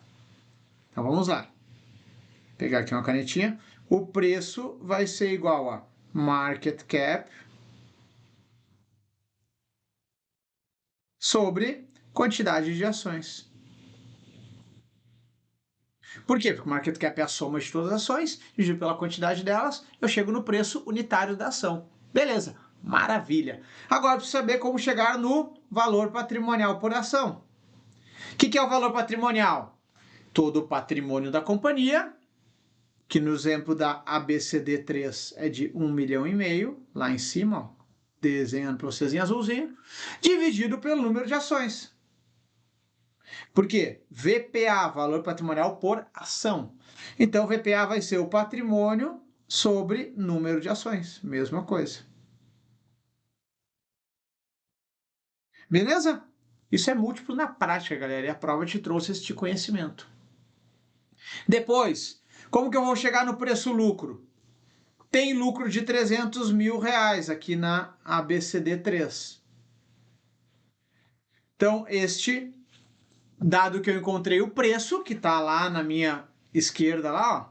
Então vamos lá. Vou pegar aqui uma canetinha. O preço vai ser igual a market cap sobre quantidade de ações. Por quê? Porque o market cap é a soma de todas as ações, dividido pela quantidade delas, eu chego no preço unitário da ação. Beleza, maravilha. Agora eu preciso saber como chegar no valor patrimonial por ação. O que é o valor patrimonial? Todo o patrimônio da companhia, que no exemplo da ABCD3 é de 1,5 milhão, lá em cima, ó, desenhando para vocês em azulzinho, dividido pelo número de ações. Por quê? VPA, valor patrimonial por ação. Então, VPA vai ser o patrimônio sobre número de ações. Mesma coisa. Beleza? Isso é múltiplo na prática, galera. E a prova te trouxe este conhecimento. Depois, como que eu vou chegar no preço-lucro? Tem lucro de 300 mil reais aqui na ABCD3. Então, dado que eu encontrei o preço, que está lá na minha esquerda, lá, ó,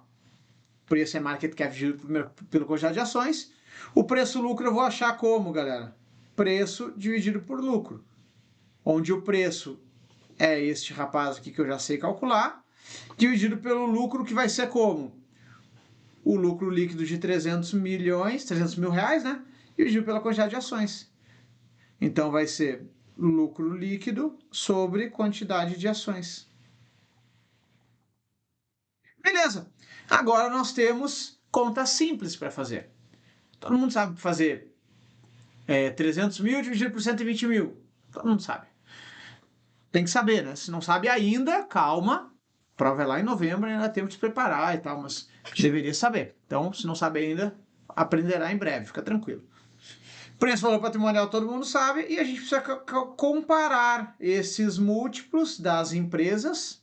preço é market cap dividido pela quantidade de ações. O preço-lucro eu vou achar como, galera? Preço dividido por lucro. Onde o preço é este rapaz aqui que eu já sei calcular, dividido pelo lucro, que vai ser como? O lucro líquido de 300 mil reais, né? Dividido pela quantidade de ações. Então vai ser lucro líquido sobre quantidade de ações. Beleza. Agora nós temos conta simples para fazer. Todo mundo sabe fazer 300 mil dividido por 120 mil. Todo mundo sabe. Tem que saber, né? Se não sabe ainda, calma. A prova é lá em novembro, ainda temos que se preparar e tal, mas deveria saber. Então, se não sabe ainda, aprenderá em breve, fica tranquilo. Preço valor patrimonial todo mundo sabe, e a gente precisa comparar esses múltiplos das empresas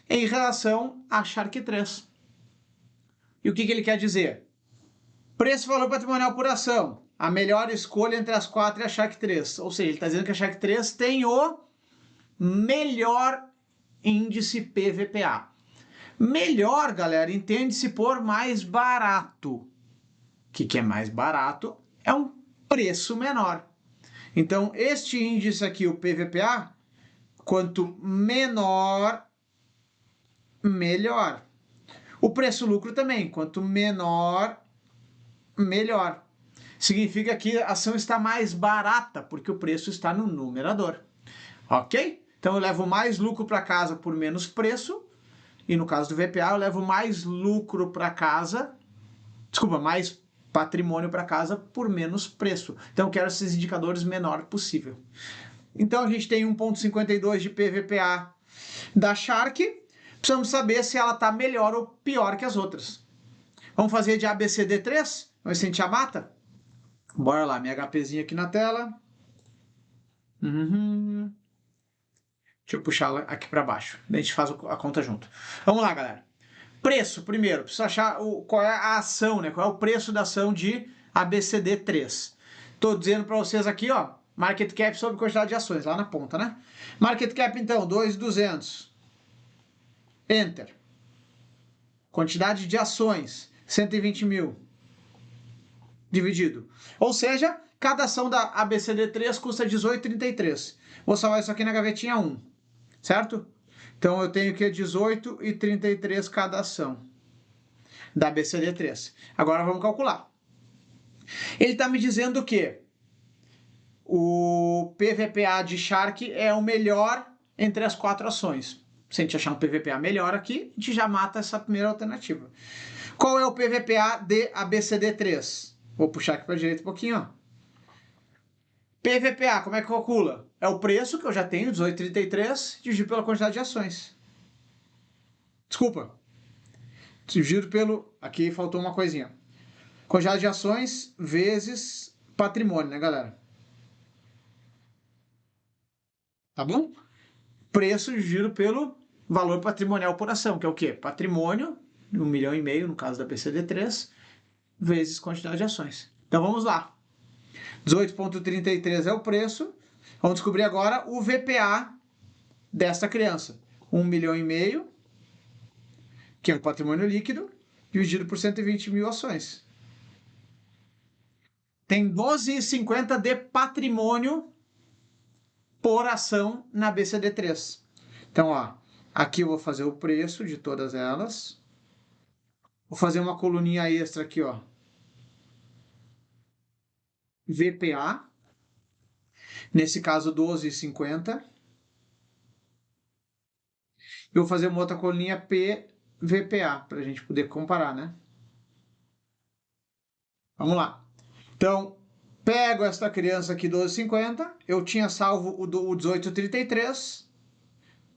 em relação a Shark 3. E o que ele quer dizer? Preço valor patrimonial por ação. A melhor escolha entre as 4 é a Shark 3. Ou seja, ele está dizendo que a Shark 3 tem o melhor índice PVPA. Melhor, galera, entende-se por mais barato. O que é mais barato? É um preço menor. Então, este índice aqui, o PVPA, quanto menor, melhor. O preço-lucro também, quanto menor, melhor. Significa que a ação está mais barata, porque o preço está no numerador. Ok? Então eu levo mais lucro para casa por menos preço, e no caso do VPA eu levo mais lucro para casa, mais patrimônio para casa por menos preço. Então eu quero esses indicadores menor possível. Então a gente tem 1,52 de PVPA da Shark. Precisamos saber se ela está melhor ou pior que as outras. Vamos fazer de ABCD3? Vamos ver se a gente já mata? Bora lá, minha HPzinha aqui na tela. Deixa eu puxar ela aqui para baixo. A gente faz a conta junto. Vamos lá, galera. Preço, primeiro. Preciso achar qual é a ação, né? Qual é o preço da ação de ABCD3. Estou dizendo para vocês aqui, ó. Market cap sobre quantidade de ações, lá na ponta, né? Market cap, então, 2.200. Enter. Quantidade de ações, 120 mil. Dividido. Ou seja, cada ação da ABCD3 custa 18,33. Vou salvar isso aqui na gavetinha 1. Certo? Então eu tenho que 18,33 cada ação da ABCD3. Agora vamos calcular. Ele está me dizendo que o PVPA de Shark é o melhor entre as 4 ações. Se a gente achar um PVPA melhor aqui, a gente já mata essa primeira alternativa. Qual é o PVPA de ABCD3? Vou puxar aqui para a direita um pouquinho, ó. PVPA, como é que calcula? É o preço que eu já tenho, 18,33, dividido pela quantidade de ações. Desculpa. Dividido pelo... Aqui faltou uma coisinha. Quantidade de ações vezes patrimônio, né, galera? Tá bom? Preço dividido pelo valor patrimonial por ação, que é o quê? Patrimônio, 1,5 milhão, no caso da BCD3, vezes quantidade de ações. Então vamos lá. 18,33 é o preço. Vamos descobrir agora o VPA desta criança. 1,5 milhão, que é o patrimônio líquido, dividido por 120 mil ações. Tem 12,50 de patrimônio por ação na BCD3. Então, ó, aqui eu vou fazer o preço de todas elas. Vou fazer uma coluninha extra aqui, ó. VPA. Nesse caso, 12,50. Eu vou fazer uma outra coluninha PVPA, para a gente poder comparar, né? Vamos lá. Então, pego esta criança aqui, 12,50. Eu tinha salvo o 18,33.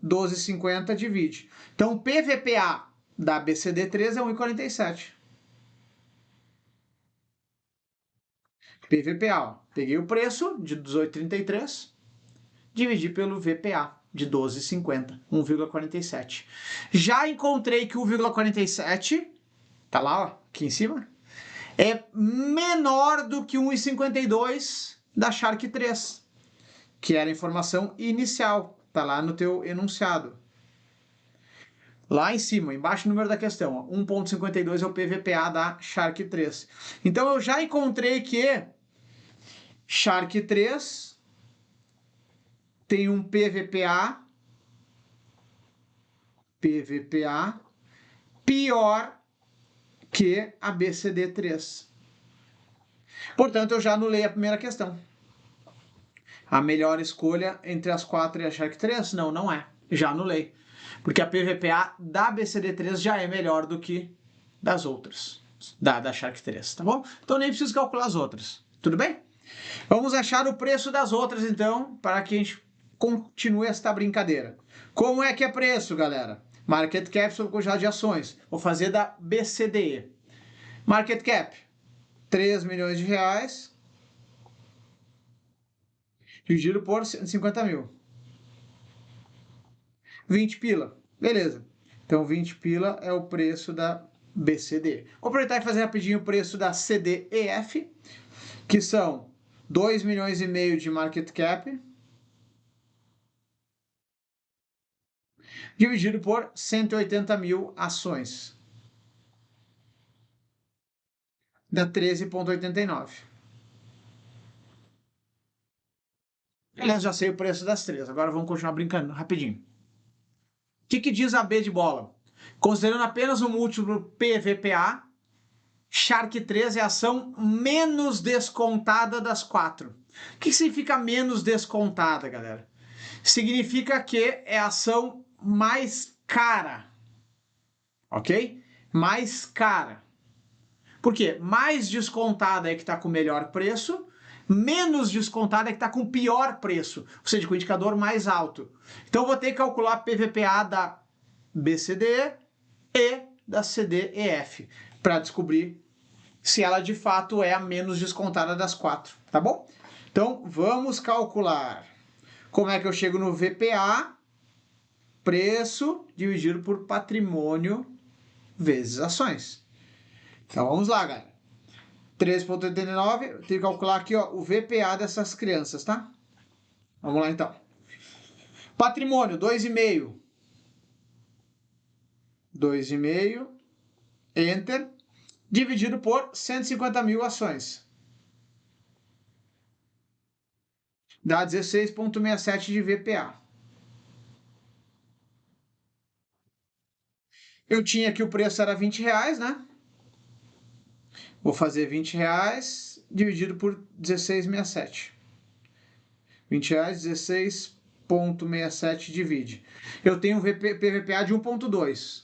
12,50 divide. Então, o PVPA da BCD3 é 1,47. PVPA, ó. Peguei o preço de 18,33, dividi pelo VPA de 12,50, 1,47. Já encontrei que o 1,47, tá lá, ó, aqui em cima, é menor do que 1,52 da Shark 3, que era a informação inicial, tá lá no teu enunciado. Lá em cima, embaixo do número da questão, 1,52 é o PVPA da Shark 3. Então eu já encontrei que Shark 3 tem um PVPA pior que a BCD 3. Portanto, eu já anulei a primeira questão. A melhor escolha entre as 4 e a Shark 3? Não, não é. Já anulei. Porque a PVPA da BCD 3 já é melhor do que das outras. Da Shark 3, tá bom? Então nem preciso calcular as outras. Tudo bem? Vamos achar o preço das outras, então, para que a gente continue esta brincadeira. Como é que é preço, galera? Market Cap sobre quantidade de ações. Vou fazer da BCDE. Market Cap, 3 milhões de reais, dividido por 150 mil. 20 pila. Beleza. Então, 20 pila é o preço da BCD. Vou aproveitar e fazer rapidinho o preço da CDEF, que são 2 milhões e meio de market cap, dividido por 180 mil ações. Dá 13,89. Aliás, já sei o preço das três. Agora vamos continuar brincando rapidinho. O que diz a B de bola? Considerando apenas o múltiplo PVPA, Shark 3 é a ação menos descontada das 4. O que significa menos descontada, galera? Significa que é a ação mais cara. Ok? Mais cara. Por quê? Mais descontada é que está com o melhor preço, menos descontada é que está com o pior preço, ou seja, com o indicador mais alto. Então, eu vou ter que calcular PVPA da BCD e da CDEF para descobrir se ela de fato é a menos descontada das 4, tá bom? Então, vamos calcular. Como é que eu chego no VPA? Preço dividido por patrimônio vezes ações. Então, vamos lá, galera. 13,89, tenho que calcular aqui ó, o VPA dessas crianças, tá? Vamos lá, então. Patrimônio, 2,5. 2,5, Enter, dividido por 150 mil ações. Dá 16,67 de VPA. Eu tinha que o preço era 20 reais, né? Vou fazer 20 reais dividido por 16,67. 20 reais, 16,67 divide. Eu tenho um PVPA de 1,2.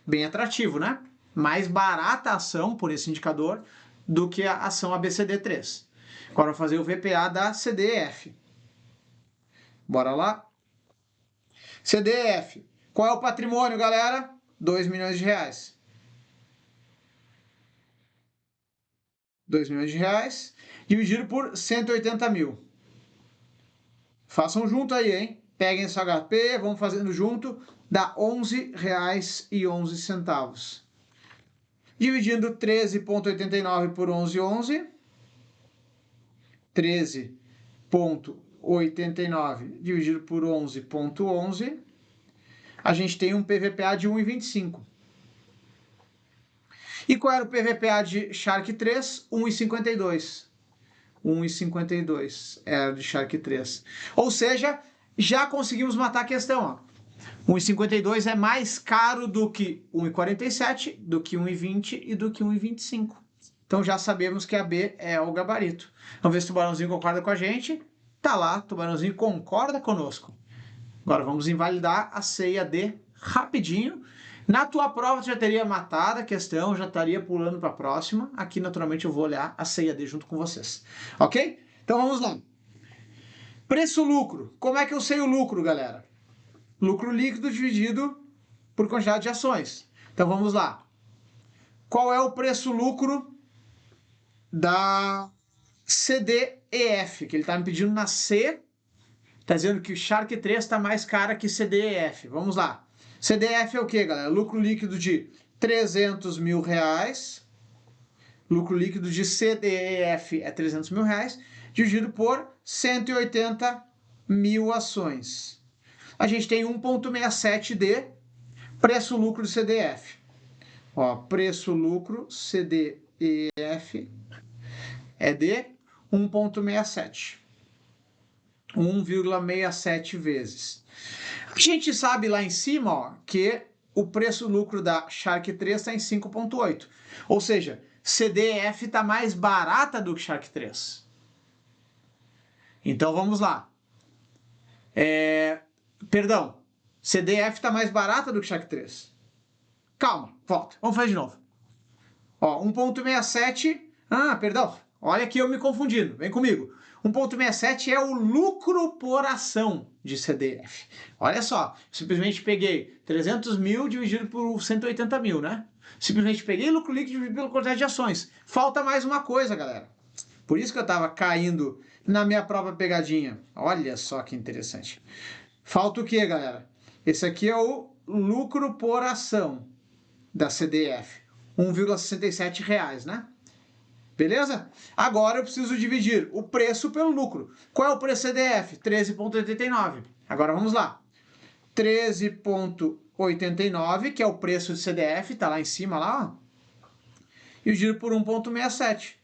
Bem atrativo, né? Mais barata a ação por esse indicador do que a ação ABCD3. Agora vou fazer o VPA da CDF. Bora lá? CDF. Qual é o patrimônio, galera? 2 milhões de reais. 2 milhões de reais dividido por 180 mil. Façam junto aí, hein? Peguem esse HP, vamos fazendo junto, dá R$ 11,11. Dividindo 13,89 por 11,11. 13,89 dividido por 11,11. A gente tem um PVPA de 1,25. E qual era o PVPA de Shark 3? 1,52. 1,52 era de Shark 3. Ou seja, já conseguimos matar a questão. 1,52 é mais caro do que 1,47, do que 1,20 e do que 1,25. Então já sabemos que a B é o gabarito. Vamos ver se o Tubarãozinho concorda com a gente. Tá lá, Tubarãozinho concorda conosco. Agora vamos invalidar a C e a D rapidinho. Na tua prova, tu já teria matado a questão, já estaria pulando para a próxima. Aqui, naturalmente, eu vou olhar a C e a D junto com vocês. Ok? Então, vamos lá. Preço-lucro. Como é que eu sei o lucro, galera? Lucro líquido dividido por quantidade de ações. Então, vamos lá. Qual é o preço-lucro da CDEF? Que ele está me pedindo na C. Está dizendo que o Shark 3 está mais cara que CDEF. Vamos lá. CDF é o que, galera? Lucro líquido de 300 mil reais. Lucro líquido de CDEF é 300 mil reais, dividido por 180 mil ações. A gente tem 1,67 de preço-lucro do CDF. Ó, preço-lucro CDF é de 1,67. 1,67 vezes. A gente sabe lá em cima, ó, que o preço-lucro da Shark 3 está em 5,8. Ou seja, CDF está mais barata do que Shark 3. Então vamos lá. Perdão, CDF está mais barata do que Shark 3. Calma, volta. Vamos fazer de novo. Ó, 1,67. Ah, perdão. Olha aqui eu me confundindo. Vem comigo. 1,67 é o lucro por ação de CDF. Olha só, simplesmente peguei 300 mil dividido por 180 mil, né? Simplesmente peguei lucro líquido dividido pela quantidade de ações. Falta mais uma coisa, galera. Por isso que eu estava caindo na minha própria pegadinha. Olha só que interessante. Falta o que, galera? Esse aqui é o lucro por ação da CDF. R$1,67, né? Beleza? Agora eu preciso dividir o preço pelo lucro. Qual é o preço CDF? 13,89. Agora vamos lá. 13,89, que é o preço de CDF, tá lá em cima, lá, ó. E dividido por 1,67.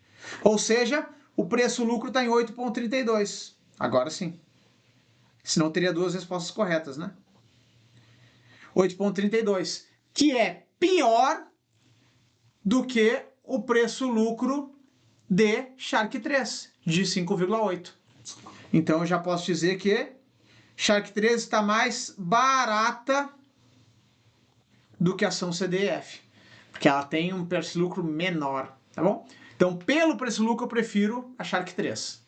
Ou seja, o preço-lucro está em 8,32. Agora sim. Senão teria duas respostas corretas, né? 8,32. Que é pior do que o preço-lucro de Shark 3, de 5,8. Então eu já posso dizer que Shark 3 está mais barata do que a ação CDF, porque ela tem um preço-lucro menor, tá bom? Então, pelo preço-lucro, eu prefiro a Shark 3.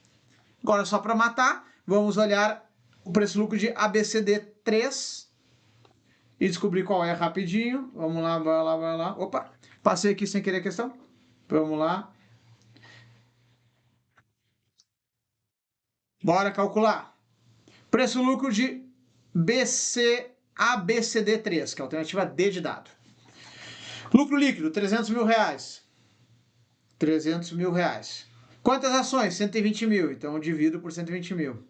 Agora, só para matar, vamos olhar o preço-lucro de ABCD 3 e descobrir qual é rapidinho. Vamos lá, vai lá, vai lá. Opa, passei aqui sem querer a questão. Vamos lá. Bora calcular. Preço-lucro de ABCD3, que é a alternativa D de dado. Lucro líquido, 300 mil reais. 300 mil reais. Quantas ações? 120 mil. Então eu divido por 120 mil.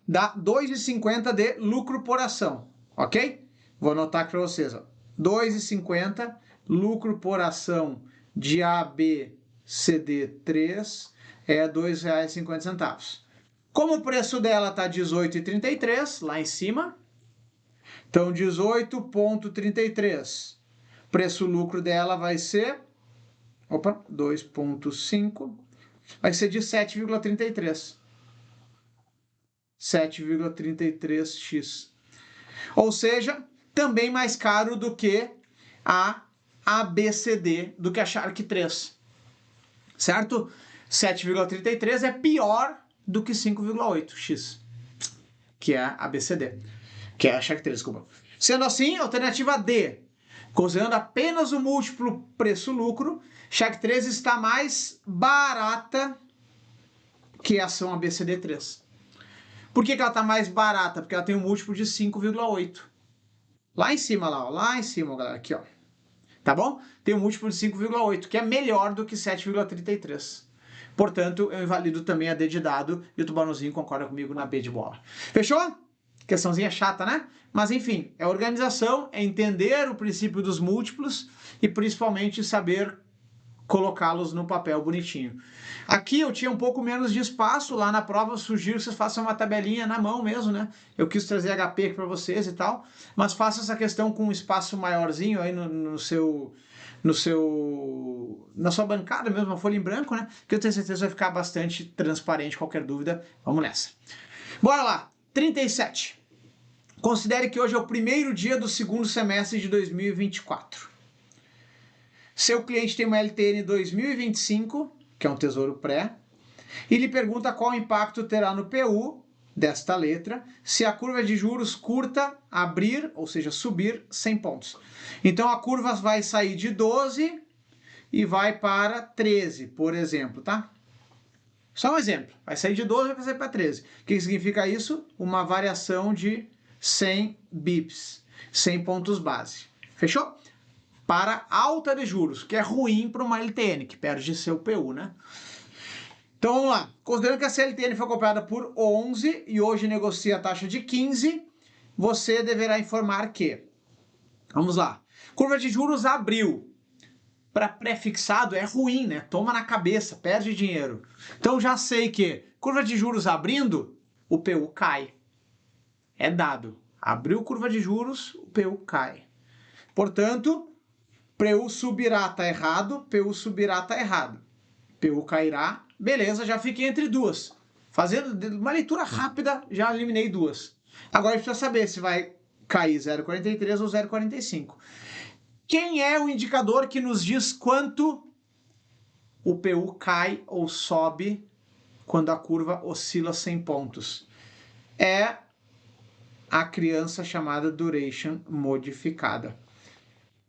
Dá 2,50 de lucro por ação. Ok? Vou anotar aqui para vocês. 2,50 lucro por ação de ABCD3 é R$ 2,50. Como o preço dela está 18,33 lá em cima, então 18,33. Preço-lucro dela vai ser 2,5, vai ser de 7,33. 7,33x. Ou seja, também mais caro do que a ABCD, do que a Shark 3. Certo? 7,33 é pior do que 5,8x, que é a ABCD, que é a Shark 3, desculpa. Sendo assim, alternativa D, considerando apenas o múltiplo preço-lucro, Shark 3 está mais barata que a ação ABCD3. Por que ela está mais barata? Porque ela tem um múltiplo de 5,8. Lá em cima, lá em cima, galera, aqui, ó. Tá bom? Tem um múltiplo de 5,8, que é melhor do que 7,33. Portanto, eu invalido também a D de dado e o tubarãozinho concorda comigo na B de bola. Fechou? Questãozinha chata, né? Mas enfim, é organização, é entender o princípio dos múltiplos e principalmente saber colocá-los no papel bonitinho. Aqui eu tinha um pouco menos de espaço, lá na prova eu sugiro que vocês façam uma tabelinha na mão mesmo, né? Eu quis trazer HP aqui para vocês e tal, mas faça essa questão com um espaço maiorzinho aí na sua bancada mesmo, uma folha em branco, né? Que eu tenho certeza vai ficar bastante transparente, qualquer dúvida. Vamos nessa. Bora lá, 37. Considere que hoje é o primeiro dia do segundo semestre de 2024. Seu cliente tem uma LTN 2025, que é um tesouro pré, e lhe pergunta qual impacto terá no PU desta letra se a curva de juros curta abrir, ou seja, subir 100 pontos. Então a curva vai sair de 12 e vai para 13, por exemplo, tá? Só um exemplo. Vai sair de 12 e vai sair para 13. O que significa isso? Uma variação de 100 bips, 100 pontos base. Fechou? Para alta de juros, que é ruim para uma LTN, que perde seu PU, né? Então vamos lá. Considerando que a CLTN foi comprada por 11 e hoje negocia a taxa de 15, você deverá informar que, vamos lá, curva de juros abriu. Para pré-fixado é ruim, né? Toma na cabeça, perde dinheiro. Então já sei que curva de juros abrindo, o PU cai. É dado. Abriu curva de juros, o PU cai. Portanto, PU subirá, tá errado, PU subirá, tá errado. PU cairá, beleza, já fiquei entre duas. Fazendo uma leitura rápida, já eliminei duas. Agora a gente precisa saber se vai cair 0,43 ou 0,45. Quem é o indicador que nos diz quanto o PU cai ou sobe quando a curva oscila 100 pontos? É a criança chamada duration modificada.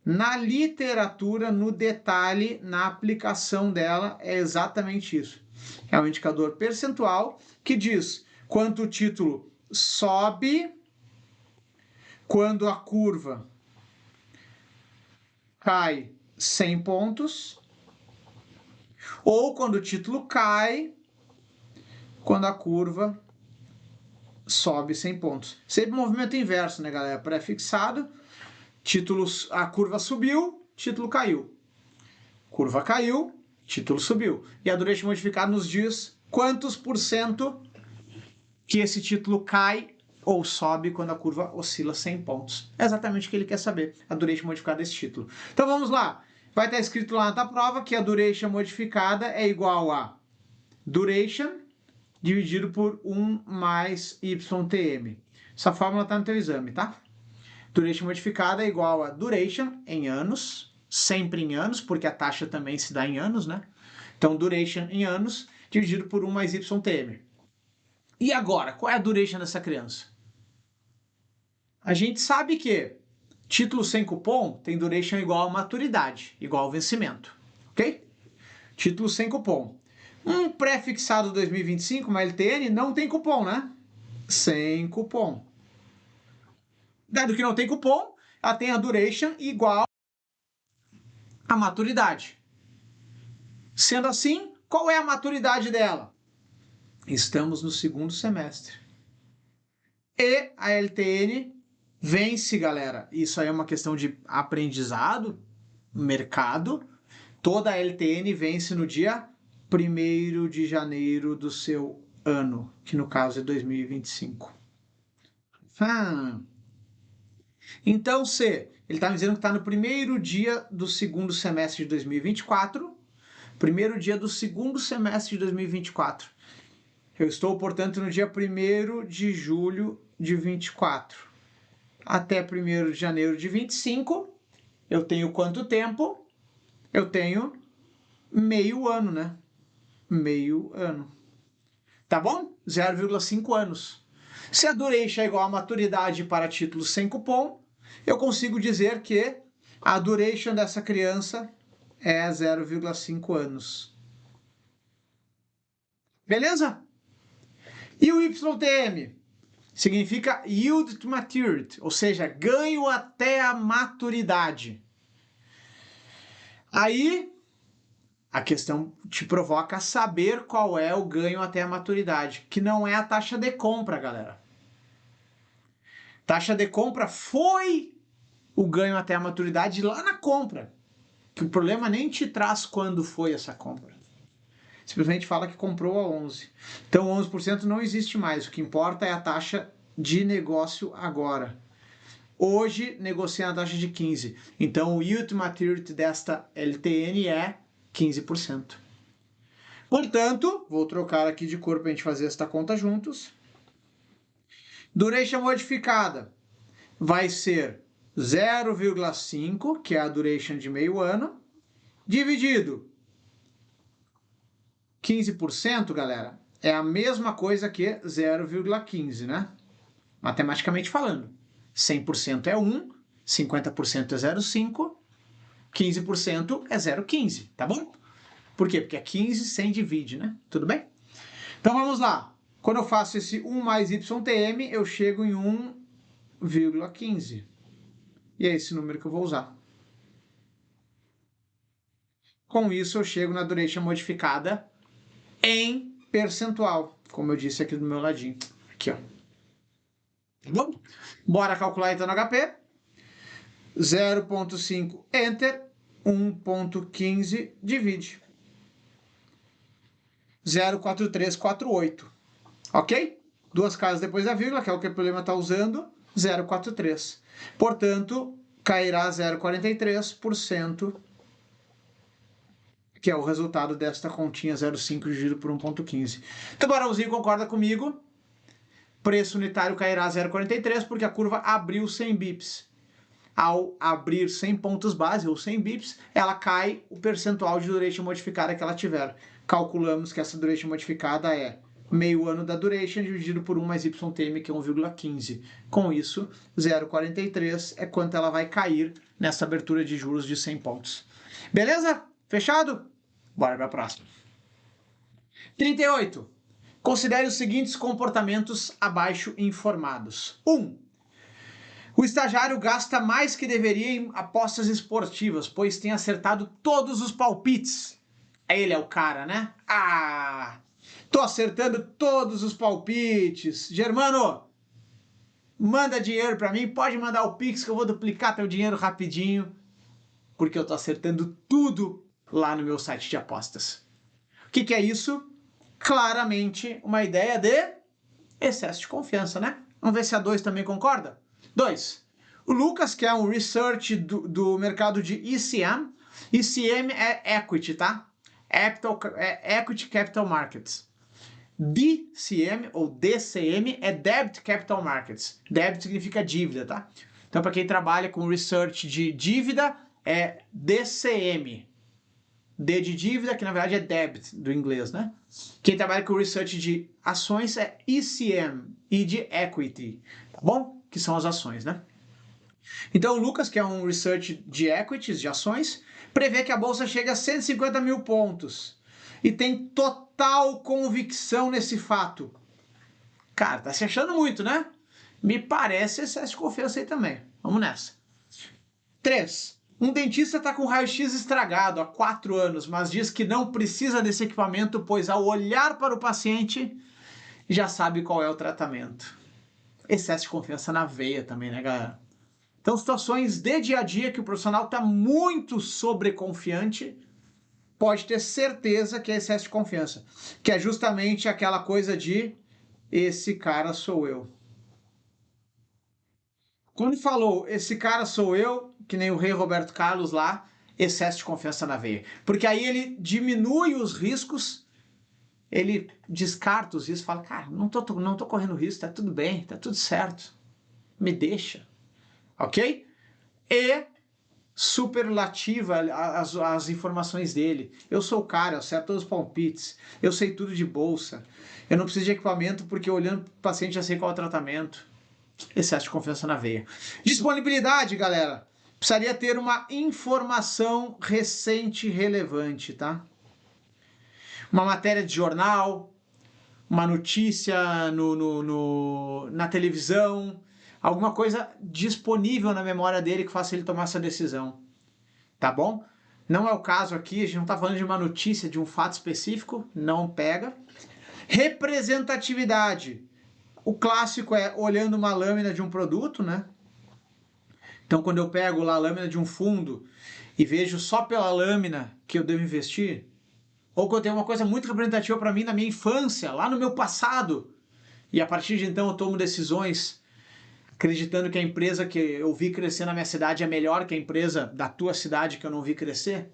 Na literatura, no detalhe, na aplicação dela, é exatamente isso. É um indicador percentual que diz quanto o título sobe quando a curva cai 100 pontos, ou quando o título cai quando a curva sobe 100 pontos. Sempre movimento inverso, né, galera? Pré-fixado, a curva subiu, título caiu. Curva caiu, título subiu. E a duration modificada nos diz quantos por cento que esse título cai ou sobe quando a curva oscila 100 pontos. É exatamente o que ele quer saber, a duration modificada desse título. Então vamos lá. Vai estar escrito lá na prova que a duration modificada é igual a duration dividido por 1 mais YTM. Essa fórmula está no teu exame, tá? Duration modificada é igual a duration em anos, sempre em anos, porque a taxa também se dá em anos, né? Então, duration em anos dividido por 1 mais YTM. E agora, qual é a duration dessa criança? A gente sabe que título sem cupom tem duration igual a maturidade, igual ao vencimento, ok? Título sem cupom. Um pré-fixado 2025, uma LTN, não tem cupom, né? Sem cupom. Dado que não tem cupom, ela tem a duration igual a maturidade. Sendo assim, qual é a maturidade dela? Estamos no segundo semestre. E a LTN vence, galera. Isso aí é uma questão de aprendizado, mercado. Toda a LTN vence no dia 1º de janeiro do seu ano, que no caso é 2025. Então, se ele está me dizendo que está no primeiro dia do segundo semestre de 2024, primeiro dia do segundo semestre de 2024. Eu estou, portanto, no dia 1º de julho de 24. Até 1º de janeiro de 25, eu tenho quanto tempo? Eu tenho meio ano, né? Meio ano. Tá bom? 0,5 anos. Se a duration é igual a maturidade para títulos sem cupom, eu consigo dizer que a duration dessa criança é 0,5 anos. Beleza? E o YTM? Significa Yield to Maturity, ou seja, ganho até a maturidade. Aí, a questão te provoca a saber qual é o ganho até a maturidade, que não é a taxa de compra, galera. Taxa de compra foi o ganho até a maturidade lá na compra. Que o problema nem te traz quando foi essa compra. Simplesmente fala que comprou a 11. Então 11% não existe mais. O que importa é a taxa de negócio agora. Hoje negocia a taxa de 15. Então o yield to maturity desta LTN é 15%. Portanto, vou trocar aqui de cor para a gente fazer esta conta juntos. Duration modificada vai ser 0,5, que é a duration de meio ano, dividido 15%, galera, é a mesma coisa que 0,15, né? Matematicamente falando. 100% é 1, 50% é 0,5, 15% é 0,15, tá bom? Por quê? Porque é 15 sem divide, né? Tudo bem? Então vamos lá. Quando eu faço esse 1 mais YTM, eu chego em 1,15. E é esse número que eu vou usar. Com isso, eu chego na duration modificada em percentual, como eu disse aqui do meu ladinho. Aqui, ó. Tá bom? Bora calcular então no HP. 0,5 Enter, 1,15 divide. 0,4348. Ok? Duas casas depois da vírgula, que é o que o problema está usando, 0,43. Portanto, cairá 0,43%, que é o resultado desta continha 0,5 dividido por 1,15. Então, Barãozinho concorda comigo? Preço unitário cairá 0,43 porque a curva abriu 100 bips. Ao abrir 100 pontos base, ou 100 bips, ela cai o percentual de duration modificada que ela tiver. Calculamos que essa duration modificada é meio ano da duration dividido por 1 mais YTM, que é 1,15. Com isso, 0,43 é quanto ela vai cair nessa abertura de juros de 100 pontos. Beleza? Fechado? Bora para a próxima. 38. Considere os seguintes comportamentos abaixo informados. 1. O estagiário gasta mais que deveria em apostas esportivas, pois tem acertado todos os palpites. Ele é o cara, né? Ah, tô acertando todos os palpites. Germano, manda dinheiro para mim, pode mandar o Pix que eu vou duplicar teu dinheiro rapidinho, porque eu tô acertando tudo lá no meu site de apostas. O que é isso? Claramente uma ideia de excesso de confiança, né? Vamos ver se a 2 também concorda? 2. O Lucas, que é um research do mercado de ECM. ECM é equity, tá? Equity Capital Markets. DCM ou DCM é Debt Capital Markets. Debt significa dívida, tá? Então, para quem trabalha com research de dívida, é DCM. D de dívida, que na verdade é debt, do inglês, né? Quem trabalha com research de ações é ECM, e de equity, tá bom? Que são as ações, né? Então, o Lucas, que é um research de equities, de ações, prevê que a bolsa chega a 150 mil pontos e tem total convicção nesse fato. Cara, tá se achando muito, né? Me parece excesso de confiança aí também. Vamos nessa. 3. Um dentista está com raio-x estragado há 4 anos, mas diz que não precisa desse equipamento, pois ao olhar para o paciente, já sabe qual é o tratamento. Excesso de confiança na veia também, né, galera? Então, situações de dia a dia que o profissional está muito sobreconfiante, pode ter certeza que é excesso de confiança. Que é justamente aquela coisa de esse cara sou eu. Quando falou esse cara sou eu, que nem o rei Roberto Carlos lá, excesso de confiança na veia. Porque aí ele diminui os riscos, ele descarta os riscos, fala, cara, não tô correndo risco, tá tudo bem, tá tudo certo, me deixa, ok? E superlativa as informações dele. Eu sou o cara, eu acerto todos os palpites, eu sei tudo de bolsa, eu não preciso de equipamento porque olhando para o paciente já sei qual é o tratamento. Excesso de confiança na veia. Disponibilidade, galera. Precisaria ter uma informação recente e relevante, tá? Uma matéria de jornal, uma notícia na televisão, alguma coisa disponível na memória dele que faça ele tomar essa decisão. Tá bom? Não é o caso aqui, a gente não está falando de uma notícia, de um fato específico, não pega. Representatividade. O clássico é olhando uma lâmina de um produto, né? Então, quando eu pego lá a lâmina de um fundo e vejo só pela lâmina que eu devo investir, ou quando tem uma coisa muito representativa para mim na minha infância, lá no meu passado, e a partir de então eu tomo decisões acreditando que a empresa que eu vi crescer na minha cidade é melhor que a empresa da tua cidade que eu não vi crescer,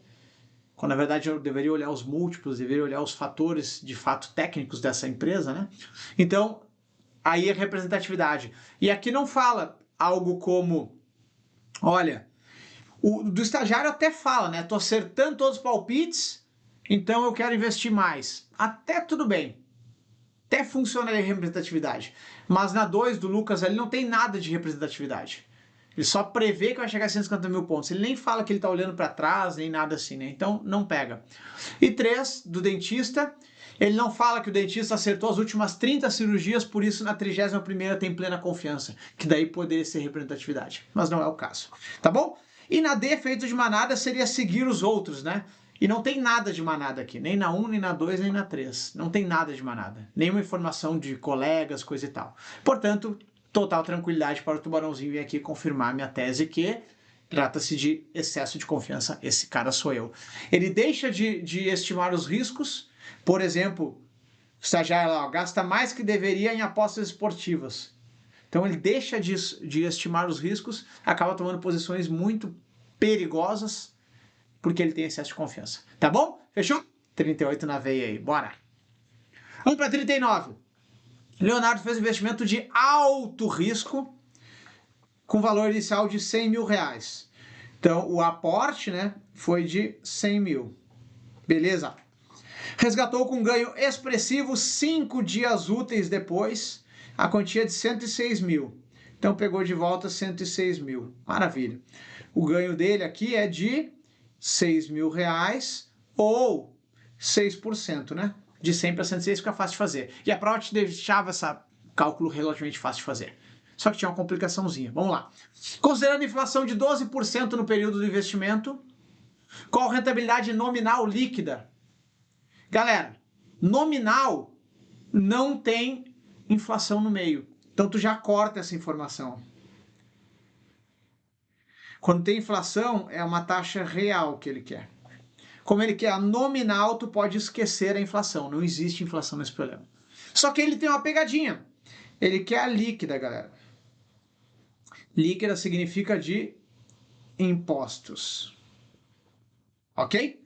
quando na verdade eu deveria olhar os múltiplos, deveria olhar os fatores de fato técnicos dessa empresa, né? Então, aí é representatividade. E aqui não fala algo como, olha, do estagiário até fala, né? Tô acertando todos os palpites, então eu quero investir mais. Até tudo bem. Até funciona a representatividade. Mas na 2 do Lucas ali não tem nada de representatividade. Ele só prevê que vai chegar a 150 mil pontos. Ele nem fala que ele tá olhando para trás, nem nada assim, né? Então não pega. E 3 do dentista. Ele não fala que o dentista acertou as últimas 30 cirurgias, por isso na 31ª tem plena confiança, que daí poderia ser representatividade, mas não é o caso, tá bom? E na D, feito de manada, seria seguir os outros, né? E não tem nada de manada aqui, nem na 1, nem na 2, nem na 3, não tem nada de manada, nenhuma informação de colegas, coisa e tal. Portanto, total tranquilidade para o tubarãozinho vir aqui confirmar minha tese que trata-se de excesso de confiança, esse cara sou eu. Ele deixa de estimar os riscos, por exemplo, o estagiário lá, gasta mais que deveria em apostas esportivas. Então ele deixa de estimar os riscos, acaba tomando posições muito perigosas, porque ele tem excesso de confiança. Tá bom? Fechou? 38 na veia aí, bora! Vamos para 39. Leonardo fez investimento de alto risco, com valor inicial de 100 mil reais. Então, o aporte, né, foi de 100 mil. Beleza? Resgatou com ganho expressivo 5 dias úteis depois, a quantia de 106 mil. Então, pegou de volta 106 mil. Maravilha. O ganho dele aqui é de 6 mil reais ou 6%, né? De 100 para 106 fica fácil de fazer. E a prova te deixava esse cálculo relativamente fácil de fazer. Só que tinha uma complicaçãozinha. Vamos lá. Considerando inflação de 12% no período do investimento, qual rentabilidade nominal líquida? Galera, nominal não tem inflação no meio. Então tu já corta essa informação. Quando tem inflação, é uma taxa real que ele quer. Como ele quer a nominal, tu pode esquecer a inflação. Não existe inflação nesse problema. Só que ele tem uma pegadinha. Ele quer a líquida, galera. Líquida significa de impostos. Ok?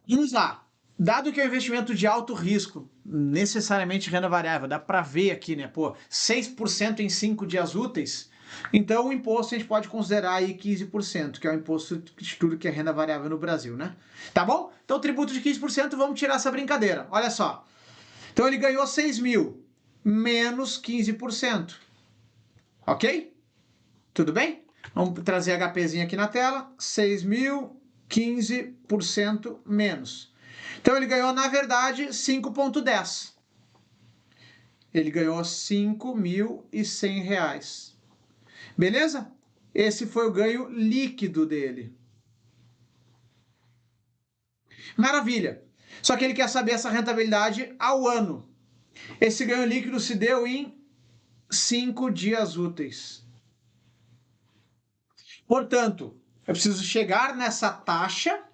Vamos lá. Dado que é um investimento de alto risco, necessariamente renda variável, dá para ver aqui, né? Pô, 6% em 5 dias úteis. Então o imposto a gente pode considerar aí 15%, que é o imposto de tudo que é renda variável no Brasil, né? Tá bom? Então tributo de 15%, vamos tirar essa brincadeira. Olha só. Então ele ganhou 6 mil, menos 15%. Ok? Tudo bem? Vamos trazer HPzinho aqui na tela. 6 mil, 15% menos. Então ele ganhou, na verdade, 5,10. Ele ganhou R$ 5.100. Beleza? Esse foi o ganho líquido dele. Maravilha. Só que ele quer saber essa rentabilidade ao ano. Esse ganho líquido se deu em 5 dias úteis. Portanto, eu preciso chegar nessa taxa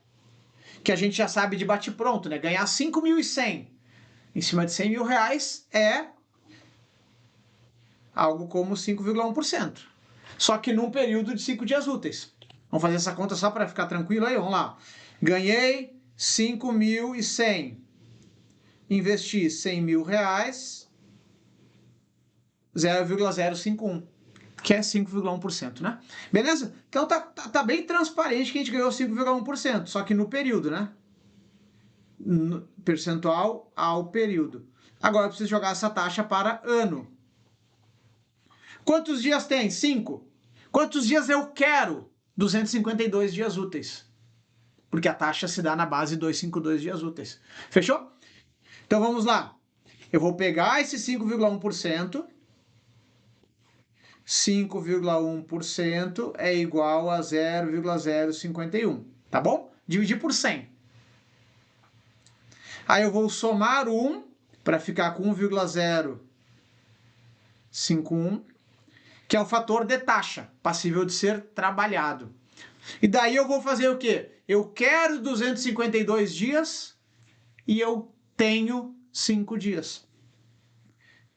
que a gente já sabe de bate-pronto, né? Ganhar 5.100 em cima de 100 mil reais é algo como 5,1%. Só que num período de 5 dias úteis. Vamos fazer essa conta só para ficar tranquilo aí? Vamos lá. Ganhei 5.100. Investi 100 mil reais, 0,051. Que é 5,1%, né? Beleza? Então tá bem transparente que a gente ganhou 5,1%, só que no período, né? No percentual ao período. Agora eu preciso jogar essa taxa para ano. Quantos dias tem? 5. Quantos dias eu quero? 252 dias úteis. Porque a taxa se dá na base 252 dias úteis. Fechou? Então vamos lá. Eu vou pegar esse 5,1%. 5,1% é igual a 0,051, tá bom? Dividir por 100. Aí eu vou somar 1 para ficar com 1,051, que é o fator de taxa, passível de ser trabalhado. E daí eu vou fazer o quê? Eu quero 252 dias e eu tenho 5 dias.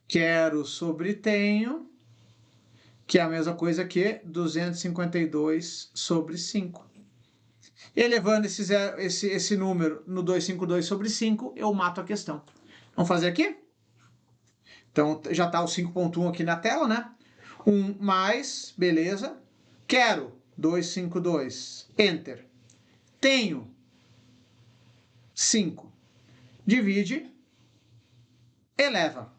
Quero sobre tenho, que é a mesma coisa que 252 sobre 5. Elevando esse número no 252 sobre 5, eu mato a questão. Vamos fazer aqui? Então, já está o 5.1 aqui na tela, né? 1 mais, beleza. Quero 252, Enter. Tenho 5. Divide, eleva.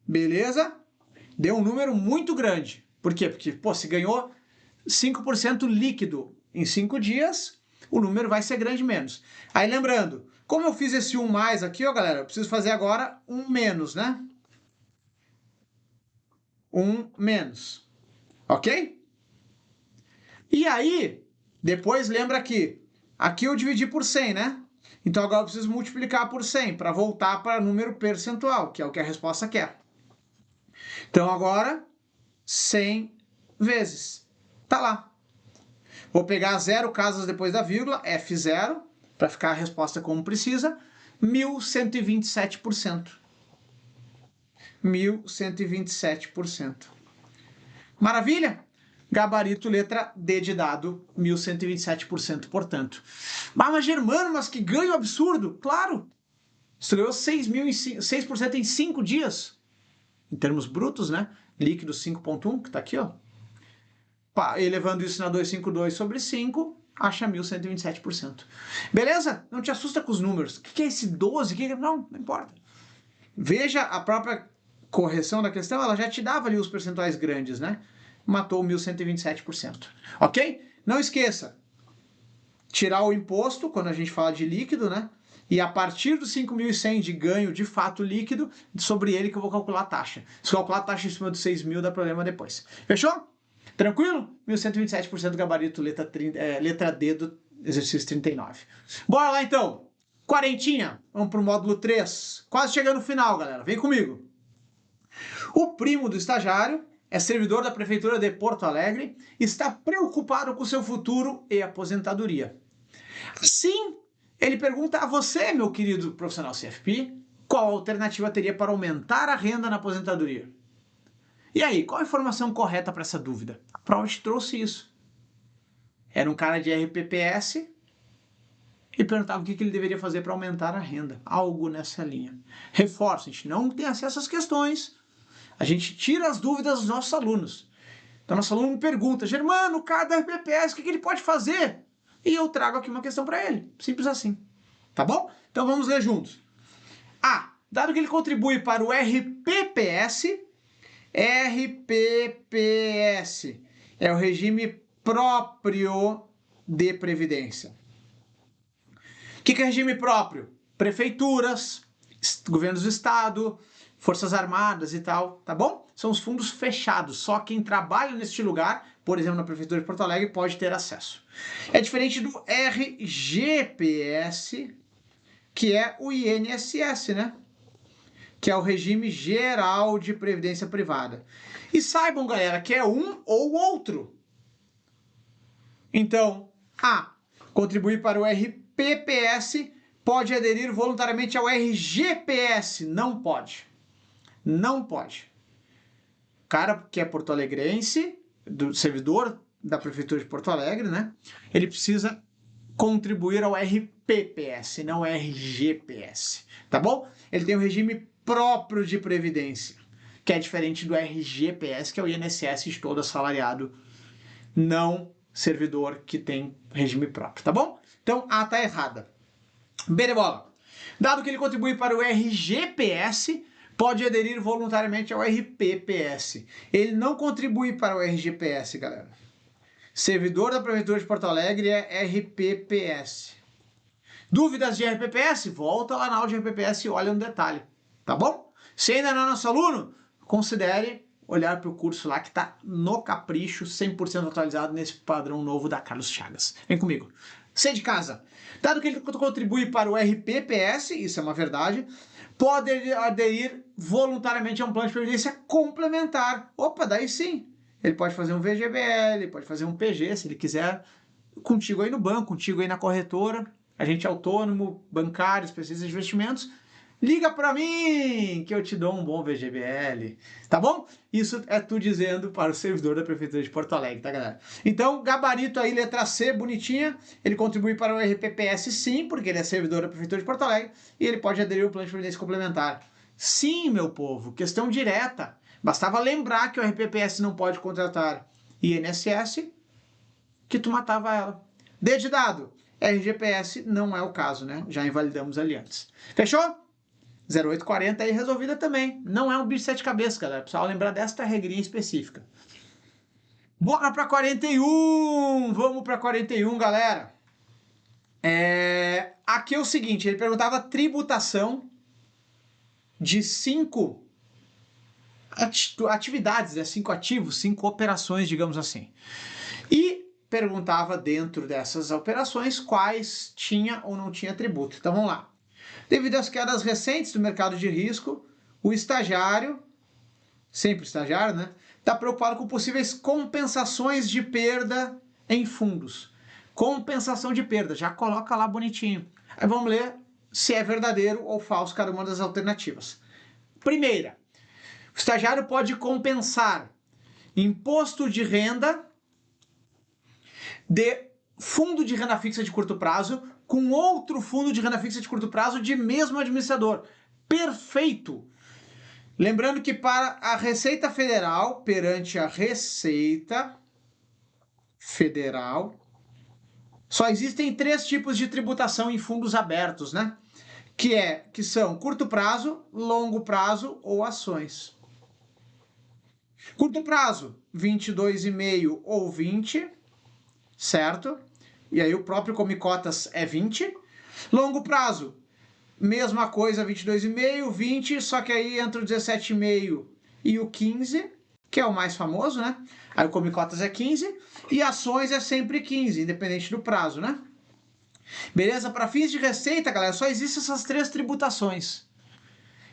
Beleza? Deu um número muito grande. Por quê? Porque, pô, se ganhou 5% líquido em 5 dias, o número vai ser grande menos. Aí lembrando, como eu fiz esse 1 mais aqui, ó, galera, eu preciso fazer agora 1 menos, né? 1 menos. Ok? E aí, depois lembra aqui eu dividi por 100, né? Então agora eu preciso multiplicar por 100 para voltar para número percentual, que é o que a resposta quer. Então agora 100 vezes. Tá lá. Vou pegar 0 casas depois da vírgula, F0, para ficar a resposta como precisa, 1127%. 1127%. Maravilha? Gabarito letra D de dado, 1127%, portanto. Mas Germano, mas que ganho absurdo! Claro! Você ganhou 6% em 5 dias. Em termos brutos, né? Líquido 5.1, que está aqui, ó. Elevando isso na 252 sobre 5, acha 1127%. Beleza? Não te assusta com os números. O que é esse 12? Não importa. Veja a própria correção da questão, ela já te dava ali os percentuais grandes, né? Matou 1127%. Ok? Não esqueça, tirar o imposto quando a gente fala de líquido, né? E a partir dos 5.100 de ganho de fato líquido, sobre ele que eu vou calcular a taxa. Se calcular a taxa em cima dos 6.000, dá problema depois. Fechou? Tranquilo? 1127% gabarito, letra D do exercício 39. Bora lá então. Quarentinha. Vamos para o módulo 3. Quase chegando no final, galera. Vem comigo. O primo do estagiário é servidor da Prefeitura de Porto Alegre e está preocupado com seu futuro e aposentadoria. Assim, ele pergunta a você, meu querido profissional CFP, qual alternativa teria para aumentar a renda na aposentadoria? E aí, qual a informação correta para essa dúvida? A prova te trouxe isso. Era um cara de RPPS e perguntava o que ele deveria fazer para aumentar a renda. Algo nessa linha. Reforço, a gente não tem acesso às questões, a gente tira as dúvidas dos nossos alunos. Então, nosso aluno me pergunta, Germano, o cara da RPPS, o que ele pode fazer? E eu trago aqui uma questão para ele. Simples assim. Tá bom? Então, vamos ler juntos. A. Dado que ele contribui para o RPPS é o regime próprio de previdência. O que é regime próprio? Prefeituras, governos do estado, forças armadas e tal, tá bom? São os fundos fechados, só quem trabalha neste lugar, por exemplo, na Prefeitura de Porto Alegre, pode ter acesso. É diferente do RGPS, que é o INSS, né? Que é o regime geral de previdência privada. E saibam, galera, que é um ou outro. Então, A. Contribuir para o RPPS, pode aderir voluntariamente ao RGPS. Não pode. Não pode. O cara que é porto-alegrense, do servidor da Prefeitura de Porto Alegre, né? Ele precisa contribuir ao RPPS, não RGPS. Tá bom? Ele tem um regime próprio de previdência, que é diferente do RGPS, que é o INSS de todo assalariado, não servidor que tem regime próprio, tá bom? Então, A tá errada. B de bola. Dado que ele contribui para o RGPS, pode aderir voluntariamente ao RPPS. Ele não contribui para o RGPS, galera. Servidor da Prefeitura de Porto Alegre é RPPS. Dúvidas de RPPS? Volta lá na aula de RPPS e olha no detalhe, tá bom? Se ainda não é nosso aluno, considere olhar para o curso lá que está no capricho, 100% atualizado nesse padrão novo da Carlos Chagas. Vem comigo. C de casa. Dado que ele contribui para o RPPS, isso é uma verdade, pode aderir voluntariamente a um plano de previdência complementar. Opa, daí sim. Ele pode fazer um VGBL, pode fazer um PG, se ele quiser, contigo aí no banco, contigo aí na corretora. A gente é autônomo, bancário, especialista em investimentos. Liga para mim que eu te dou um bom VGBL, tá bom? Isso é tu dizendo para o servidor da Prefeitura de Porto Alegre, tá, galera? Então, gabarito aí, letra C, bonitinha. Ele contribui para o RPPS sim, porque ele é servidor da Prefeitura de Porto Alegre, e ele pode aderir ao plano de previdência complementar. Sim, meu povo, questão direta. Bastava lembrar que o RPPS não pode contratar INSS, que tu matava ela. D de dado. RGPS não é o caso, né? Já invalidamos ali antes. Fechou? 0840 aí resolvida também. Não é um bicho de 7 cabeças, galera. Pessoal, lembrar desta regrinha específica. Bora para 41! Vamos para 41, galera. Aqui é o seguinte, ele perguntava tributação de 5 atividades, né? 5 ativos, 5 operações, digamos assim. E perguntava dentro dessas operações quais tinha ou não tinha tributo. Então vamos lá. Devido às quedas recentes do mercado de risco, o estagiário sempre estagiário, né? Está preocupado com possíveis compensações de perda em fundos. Compensação de perda, já coloca lá bonitinho. Aí vamos ler se é verdadeiro ou falso cada uma das alternativas. Primeira, o estagiário pode compensar imposto de renda de fundo de renda fixa de curto prazo com outro fundo de renda fixa de curto prazo de mesmo administrador. Perfeito! Lembrando que para a Receita Federal, perante a Receita Federal, só existem 3 tipos de tributação em fundos abertos, né? Que são curto prazo, longo prazo ou ações. Curto prazo, 22,5 ou 20, certo? E aí o próprio Come Cotas é 20. Longo prazo, mesma coisa, 22,5, 20, só que aí entra o 17,5 e o 15, que é o mais famoso, né? Aí o Come Cotas é 15 e ações é sempre 15, independente do prazo, né? Beleza? Para fins de receita, galera, só existem essas 3 tributações.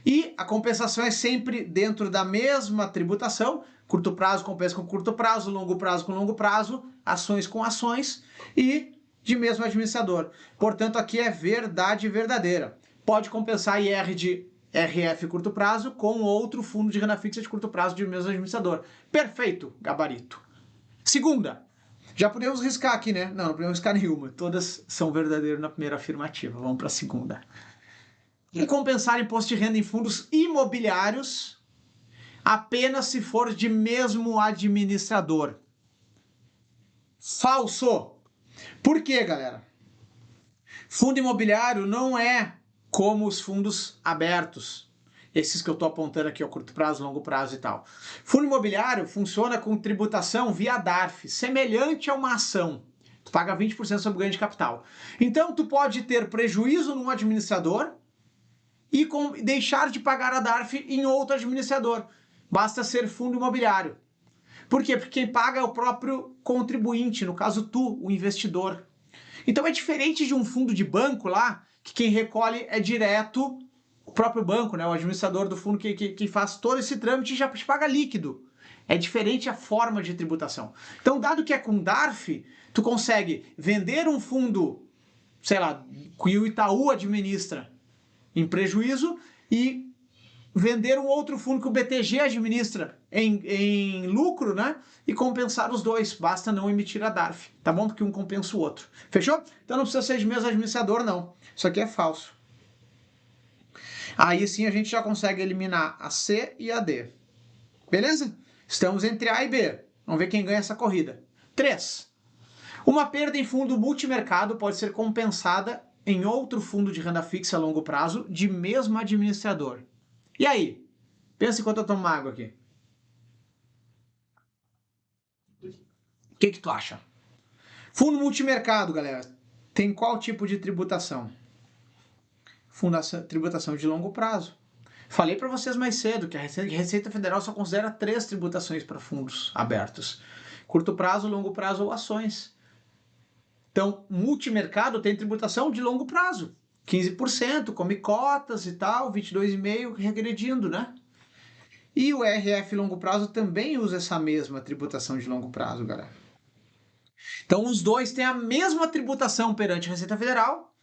E a compensação é sempre dentro da mesma tributação. Curto prazo compensa com curto prazo, longo prazo com longo prazo, ações com ações e de mesmo administrador. Portanto, aqui é verdade verdadeira. Pode compensar IR de RF curto prazo com outro fundo de renda fixa de curto prazo de mesmo administrador. Perfeito, gabarito. Segunda, já podemos riscar aqui, né? Não podemos riscar nenhuma. Todas são verdadeiras na primeira afirmativa. Vamos para a segunda. E compensar imposto de renda em fundos imobiliários apenas se for de mesmo administrador. Falso. Por quê, galera? Fundo imobiliário não é como os fundos abertos. Esses que eu estou apontando aqui, ó, curto prazo, longo prazo e tal. Fundo imobiliário funciona com tributação via DARF, semelhante a uma ação. Tu paga 20% sobre o ganho de capital. Então, tu pode ter prejuízo num administrador e deixar de pagar a DARF em outro administrador. Basta ser fundo imobiliário. Por quê? Porque quem paga é o próprio contribuinte, no caso tu, o investidor. Então é diferente de um fundo de banco lá, que quem recolhe é direto o próprio banco, né? O administrador do fundo que faz todo esse trâmite e já te paga líquido. É diferente a forma de tributação. Então, dado que é com DARF, tu consegue vender um fundo, sei lá, que o Itaú administra em prejuízo e vender um outro fundo que o BTG administra em lucro, né? E compensar os dois. Basta não emitir a DARF, tá bom? Porque um compensa o outro. Fechou? Então não precisa ser de mesmo administrador, não. Isso aqui é falso. Aí sim a gente já consegue eliminar a C e a D. Beleza? Estamos entre A e B. Vamos ver quem ganha essa corrida. 3. Uma perda em fundo multimercado pode ser compensada em outro fundo de renda fixa a longo prazo de mesmo administrador. E aí? Pensa enquanto eu tomo água aqui. O que tu acha? Fundo multimercado, galera, tem qual tipo de tributação? Tributação de longo prazo. Falei para vocês mais cedo que a Receita Federal só considera 3 tributações para fundos abertos. Curto prazo, longo prazo ou ações. Então, multimercado tem tributação de longo prazo. 15%, come cotas e tal, 22,5% regredindo, né? E o RF longo prazo também usa essa mesma tributação de longo prazo, galera. Então, os dois têm a mesma tributação perante a Receita Federal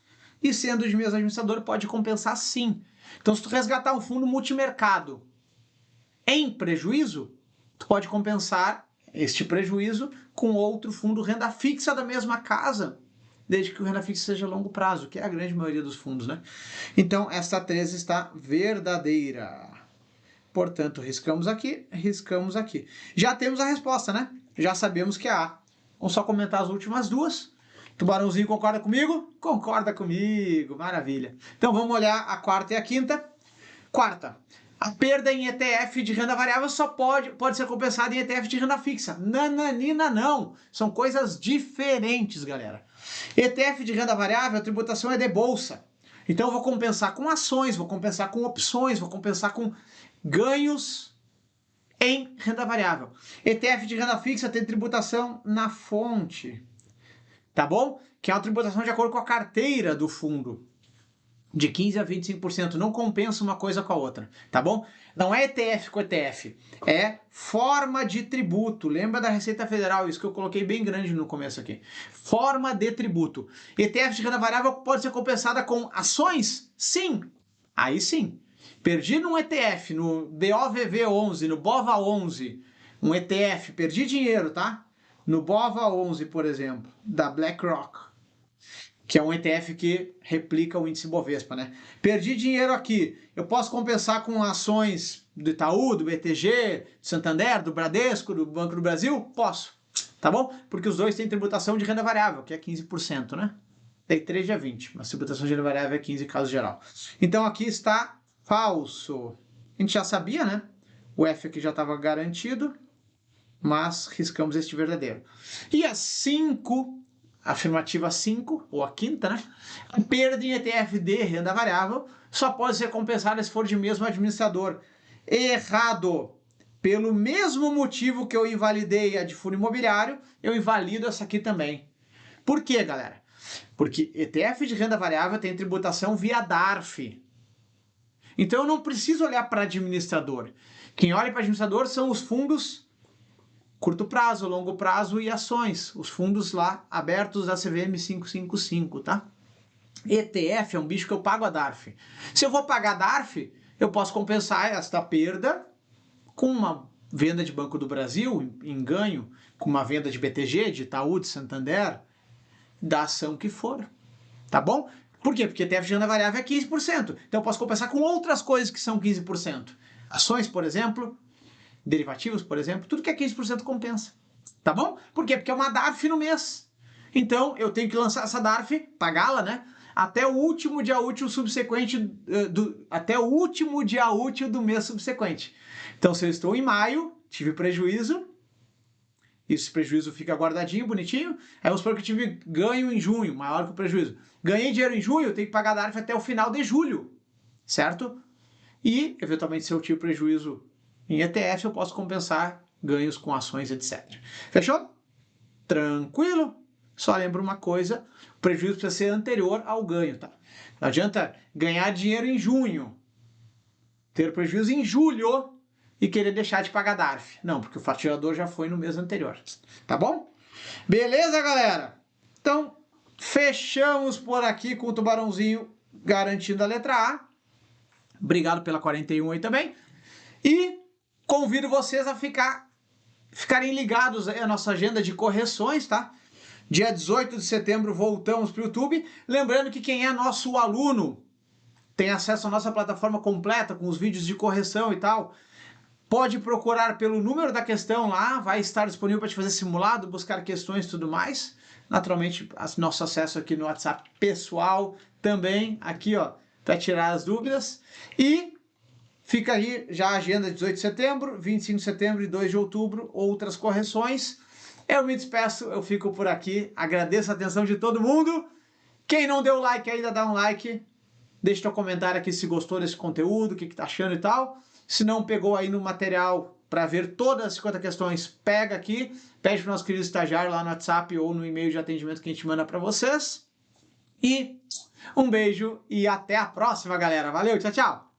e, sendo de mesmo administrador, pode compensar sim. Então, se tu resgatar um fundo multimercado em prejuízo, tu pode compensar este prejuízo com outro fundo renda fixa da mesma casa, desde que o renda fixa seja a longo prazo, que é a grande maioria dos fundos, né? Então, essa 3 está verdadeira. Portanto, riscamos aqui, riscamos aqui. Já temos a resposta, né? Já sabemos que é A. Vamos só comentar as últimas duas. Tubarãozinho concorda comigo? Concorda comigo, maravilha. Então vamos olhar a quarta e a quinta. Quarta, a perda em ETF de renda variável só pode ser compensada em ETF de renda fixa. Nananina não, são coisas diferentes, galera. ETF de renda variável, a tributação é de bolsa. Então eu vou compensar com ações, vou compensar com opções, vou compensar com ganhos em renda variável. ETF de renda fixa tem tributação na fonte, tá bom? Que é uma tributação de acordo com a carteira do fundo. De 15% a 25%, não compensa uma coisa com a outra, tá bom? Não é ETF com ETF, é forma de tributo. Lembra da Receita Federal, isso que eu coloquei bem grande no começo aqui. Forma de tributo. ETF de renda variável pode ser compensada com ações? Sim. Aí sim. Perdi num ETF, no BOVV11, no BOVA11, um ETF, perdi dinheiro, tá? No BOVA11, por exemplo, da BlackRock, que é um ETF que replica o índice Bovespa, né? Perdi dinheiro aqui, eu posso compensar com ações do Itaú, do BTG, do Santander, do Bradesco, do Banco do Brasil? Posso, tá bom? Porque os dois têm tributação de renda variável, que é 15%, né? Day trade é 20%, mas tributação de renda variável é 15% caso geral. Então aqui está falso. A gente já sabia, né? O F aqui já estava garantido, mas riscamos este verdadeiro. E a 5... afirmativa 5, ou a quinta, né? A perda em ETF de renda variável só pode ser compensada se for de mesmo administrador. Errado! Pelo mesmo motivo que eu invalidei a de fundo imobiliário, eu invalido essa aqui também. Por quê, galera? Porque ETF de renda variável tem tributação via DARF. Então eu não preciso olhar para administrador. Quem olha para administrador são os fundos curto prazo, longo prazo e ações, os fundos lá abertos da CVM 555, tá? ETF é um bicho que eu pago a DARF. Se eu vou pagar a DARF, eu posso compensar esta perda com uma venda de Banco do Brasil em ganho, com uma venda de BTG, de Itaú, de Santander, da ação que for, tá bom? Por quê? Porque ETF de renda variável é 15%. Então eu posso compensar com outras coisas que são 15%. Ações, por exemplo, derivativos, por exemplo, tudo que é 15% compensa, tá bom? Por quê? Porque é uma DARF no mês. Então, eu tenho que lançar essa DARF, pagá-la, né? Até o último dia útil subsequente, até o último dia útil do mês subsequente. Então, se eu estou em maio, tive prejuízo, esse prejuízo fica guardadinho, bonitinho. Aí vamos supor que eu tive ganho em junho, maior que o prejuízo. Ganhei dinheiro em junho, eu tenho que pagar a DARF até o final de julho, certo? E, eventualmente, se eu tive prejuízo em ETF, eu posso compensar ganhos com ações, etc. Fechou? Tranquilo? Só lembra uma coisa, o prejuízo precisa ser anterior ao ganho, tá? Não adianta ganhar dinheiro em junho, ter prejuízo em julho e querer deixar de pagar DARF. Não, porque o faturador já foi no mês anterior. Tá bom? Beleza, galera? Então, fechamos por aqui com o tubarãozinho garantindo a letra A. Obrigado pela 41 aí também. E convido vocês a ficarem ligados aí à nossa agenda de correções, tá? Dia 18 de setembro voltamos para o YouTube. Lembrando que quem é nosso aluno tem acesso à nossa plataforma completa com os vídeos de correção e tal. Pode procurar pelo número da questão lá, vai estar disponível para te fazer simulado, buscar questões e tudo mais. Naturalmente, nosso acesso aqui no WhatsApp pessoal também, aqui ó, para tirar as dúvidas. E fica aí já a agenda de 18 de setembro, 25 de setembro e 2 de outubro, outras correções. Eu me despeço, eu fico por aqui, agradeço a atenção de todo mundo. Quem não deu like ainda, dá um like. Deixa teu comentário aqui se gostou desse conteúdo, o que tá achando e tal. Se não pegou aí no material para ver todas as 50 questões, pega aqui, pede para o nosso querido estagiário lá no WhatsApp ou no e-mail de atendimento que a gente manda para vocês. E um beijo e até a próxima, galera. Valeu, tchau, tchau!